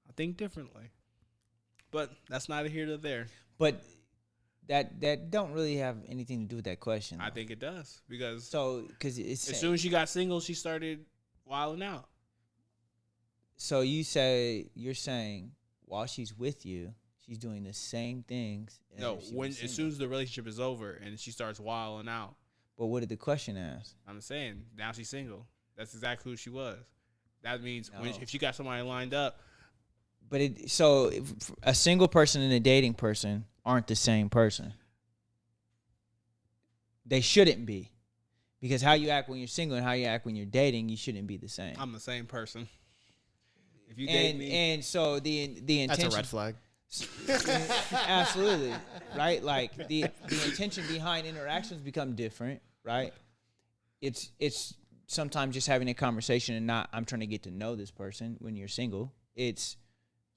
I think differently. But that's neither here nor there. But that don't really have anything to do with that question. I think it does. Because it's as soon as she got single, she started wilding out. So you're saying while she's with you, she's doing the same things. No, as soon as the relationship is over and she starts wilding out. But what did the question ask? I'm saying now she's single. That's exactly who she was. That means if she got somebody lined up. But a single person and a dating person aren't the same person. They shouldn't be. Because how you act when you're single and how you act when you're dating, you shouldn't be the same. I'm the same person. If you date me. And so the intention. That's a red flag. Absolutely. Right? Like the intention behind interactions become different, right? It's sometimes just having a conversation and not I'm trying to get to know this person when you're single. It's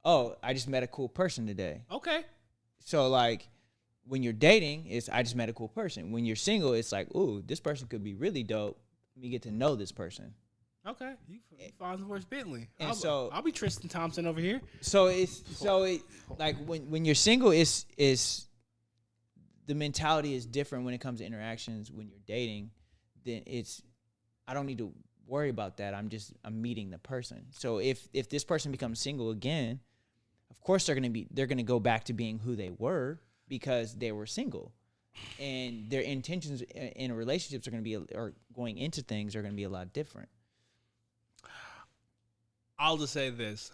I just met a cool person today. Okay. So like when you're dating, it's I just met a cool person. When you're single, it's like, ooh, this person could be really dope. Let me get to know this person. Okay. You Farnsworth Bentley. And I'll be Tristan Thompson over here. So it like when you're single, is the mentality is different when it comes to interactions. When you're dating, then I don't need to worry about that. I'm meeting the person. So if this person becomes single again, of course they're gonna go back to being who they were because they were single, and their intentions in relationships are going into things are gonna be a lot different. I'll just say this.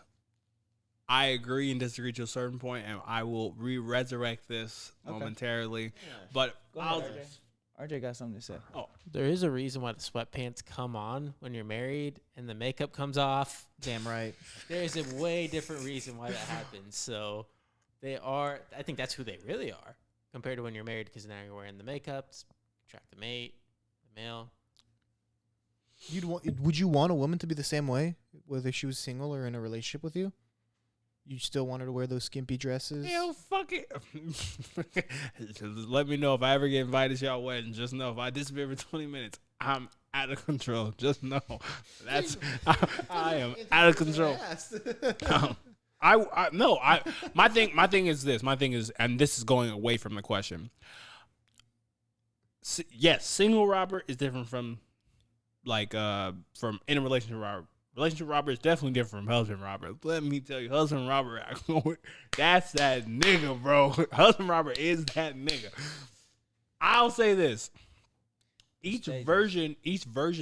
I agree and disagree to a certain point, and I will resurrect this momentarily. Yeah. But RJ got something to say. Oh, there is a reason why the sweatpants come on when you're married and the makeup comes off. Damn right. There is a way different reason why that happens. So I think that's who they really are compared to when you're married, because now you're wearing the makeup, attract the mate, the male. Would you want a woman to be the same way, whether she was single or in a relationship with you? You still want her to wear those skimpy dresses? Hell, fuck it. Let me know if I ever get invited to y'all wedding. Just know if I disappear for 20 minutes, I'm out of control. Just know I am out of control. My thing is this. My thing is, and this is going away from the question. Yes, single Robert is different from from in a relationship Robert. Relationship Robert is definitely different from husband Robert. Let me tell you, husband Robert, that's that nigga, bro. Husband Robert is that nigga. I'll say this. Each version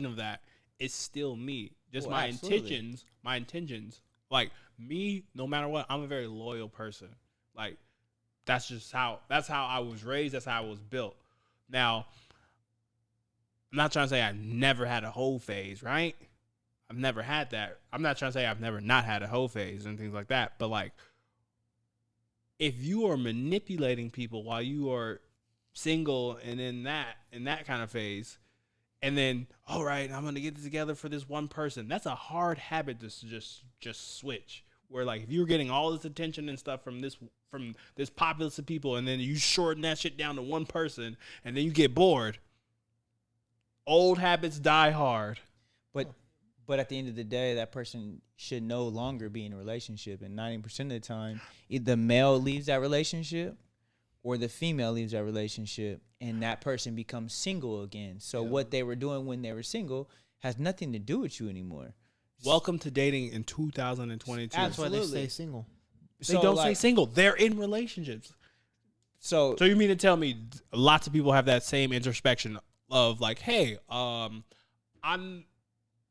of that is still me. Just my intentions. Like me, no matter what, I'm a very loyal person. Like that's how I was raised. That's how I was built. Now, I'm not trying to say I never had a whole phase, right? I've never had that. I'm not trying to say I've never not had a whole phase and things like that. But like, if you are manipulating people while you are single and in that kind of phase, and then, all right, I'm gonna get it together for this one person. That's a hard habit to just switch. Where like if you're getting all this attention and stuff from this populace of people, and then you shorten that shit down to one person, and then you get bored. Old habits die hard. But at the end of the day, that person should no longer be in a relationship. And 90% of the time, either the male leaves that relationship or the female leaves that relationship, and that person becomes single again. So what they were doing when they were single has nothing to do with you anymore. Welcome to dating in 2022. That's why they stay single. They don't stay single. They're in relationships. So you mean to tell me lots of people have that same introspection of like, hey,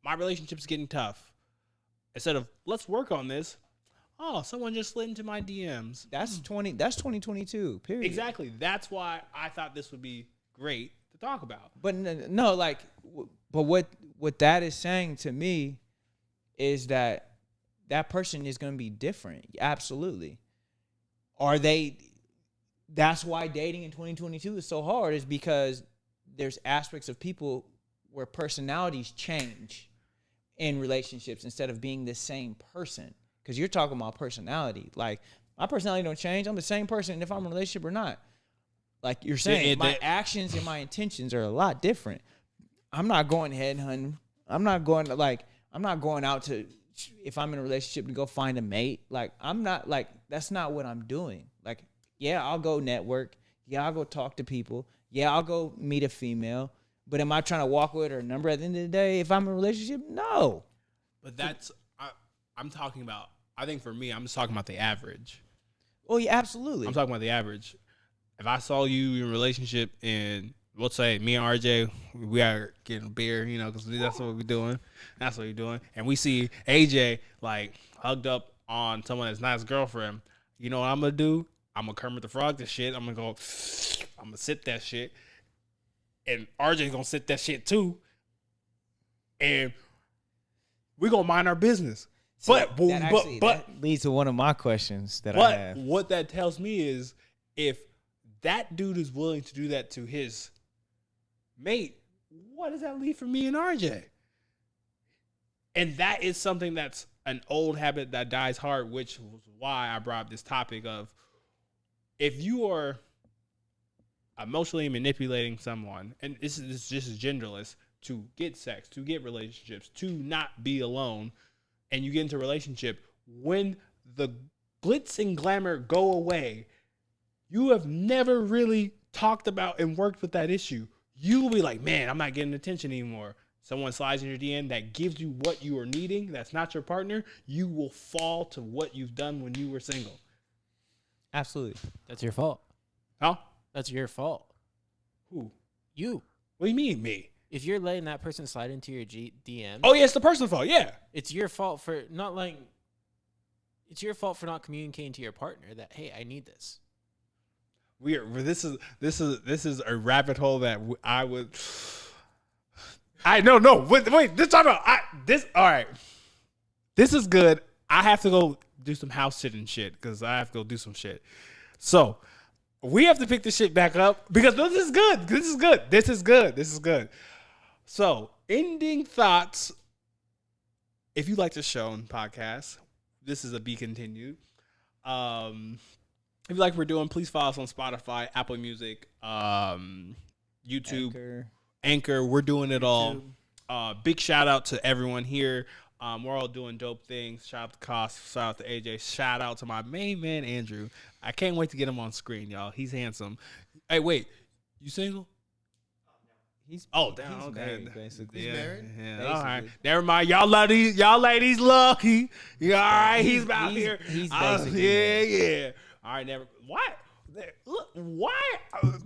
my relationship's getting tough. Instead of let's work on this. Oh, someone just slid into my DMs. That's 2022. Period. Exactly. That's why I thought this would be great to talk about. But no, like, but what that is saying to me is that person is going to be different. Absolutely. That's why dating in 2022 is so hard, is because there's aspects of people where personalities change in relationships instead of being the same person. Because you're talking about personality. Like, my personality don't change. I'm the same person if I'm in a relationship or not. Like you're saying, my actions and my intentions are a lot different. I'm not going head hunting. I'm not going out to, if I'm in a relationship, to go find a mate. Like, I'm not, like, that's not what I'm doing. Like, yeah, I'll go network. Yeah, I'll go talk to people. Yeah, I'll go meet a female. But am I trying to walk with her number at the end of the day if I'm in a relationship? No. But I'm talking about, I think for me, I'm just talking about the average. Oh, yeah, absolutely. I'm talking about the average. If I saw you in a relationship and let's say me and RJ, we are getting beer, you know, because that's what we're doing. That's what we're doing. And we see AJ, like, hugged up on someone that's not his girlfriend. You know what I'm going to do? I'm going to Kermit the Frog this shit. I'm going to sit that shit. And RJ's going to sit that shit too. And we're going to mind our business. So that leads to one of my questions that I have. But what that tells me is, if that dude is willing to do that to his mate, what does that leave for me and RJ? And that is something that's an old habit that dies hard, which was why I brought up this topic of, if you are emotionally manipulating someone, and this is just genderless, to get sex, to get relationships, to not be alone, and you get into a relationship, when the glitz and glamour go away, you have never really talked about and worked with that issue. You will be like, man, I'm not getting attention anymore. Someone slides in your DM that gives you what you are needing, that's not your partner, you will fall to what you've done when you were single. Absolutely. That's your fault. Huh? That's your fault. Who? You. What do you mean, me? If you're letting that person slide into your DM, Oh, yeah, it's the person's fault, yeah. it's your fault for not it's your fault for not communicating to your partner that, hey, I need this. This is a rabbit hole that I would. Wait. This time about this. All right, this is good. I have to go do some house sitting shit because I have to go do some shit. So we have to pick this shit back up because this is good. This is good. So, ending thoughts. If you like the show and podcast, this is a be continued. If you like what we're doing, please follow us on Spotify, Apple Music, YouTube, Anchor. We're doing it all. Big shout out to everyone here. We're all doing dope things. Shout out to Cost. Shout out to AJ. Shout out to my main man, Andrew. I can't wait to get him on screen, y'all. He's handsome. Hey, wait. You single? Okay. Married, basically. He's married? Yeah. Basically. All right. Never mind. Y'all ladies lucky. Yeah, all right. He's out here. He's basically yeah. All right. What? Look, why?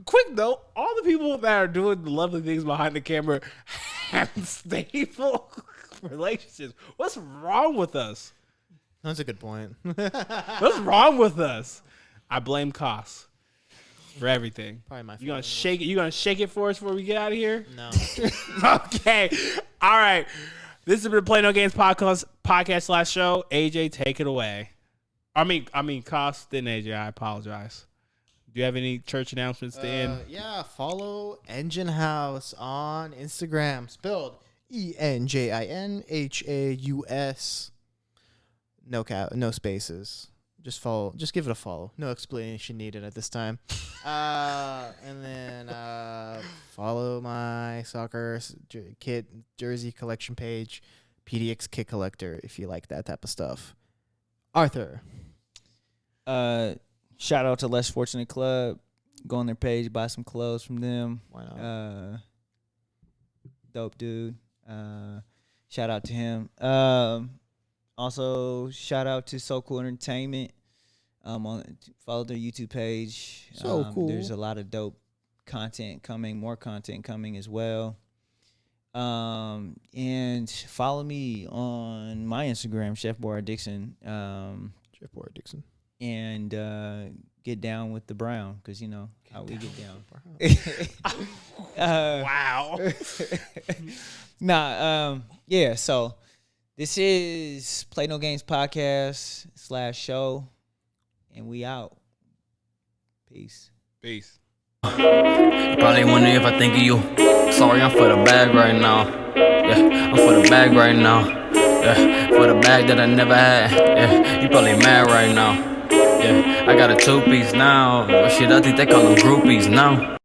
Quick note: all the people that are doing the lovely things behind the camera have stable relationships. What's wrong with us? That's a good point. What's wrong with us? I blame Cost for everything. Probably my fault. You gonna shake it for us before we get out of here? No. Okay. All right. This has been Play No Games podcast / show. AJ, take it away. I mean, Cost, then AJ. I apologize. Do you have any church announcements to end? Yeah, follow Engine House on Instagram. Spelled ENJINHAUS. No spaces. Just follow. Just give it a follow. No explanation needed at this time. And then follow my soccer kit jersey collection page, PDX Kit Collector, if you like that type of stuff. Arthur. Shout out to Less Fortunate Club. Go on their page, buy some clothes from them. Why not? Dope dude. Shout out to him. Also, shout out to So Cool Entertainment. Follow their YouTube page. So cool. There's a lot of dope content coming, more content coming as well. And follow me on my Instagram, Chef Boy Dixon. Chef Boy Dixon. And get down with the brown, because you know how we get down. Wow. Yeah. So this is Play No Games podcast / show, and we out. Peace. Peace. Probably wondering if I think of you. Sorry, I'm for the bag right now. Yeah, I'm for the bag right now. Yeah, for the bag that I never had. Yeah, you probably mad right now. Yeah, I got a 2-piece now. Shit, I think they call them groupies now.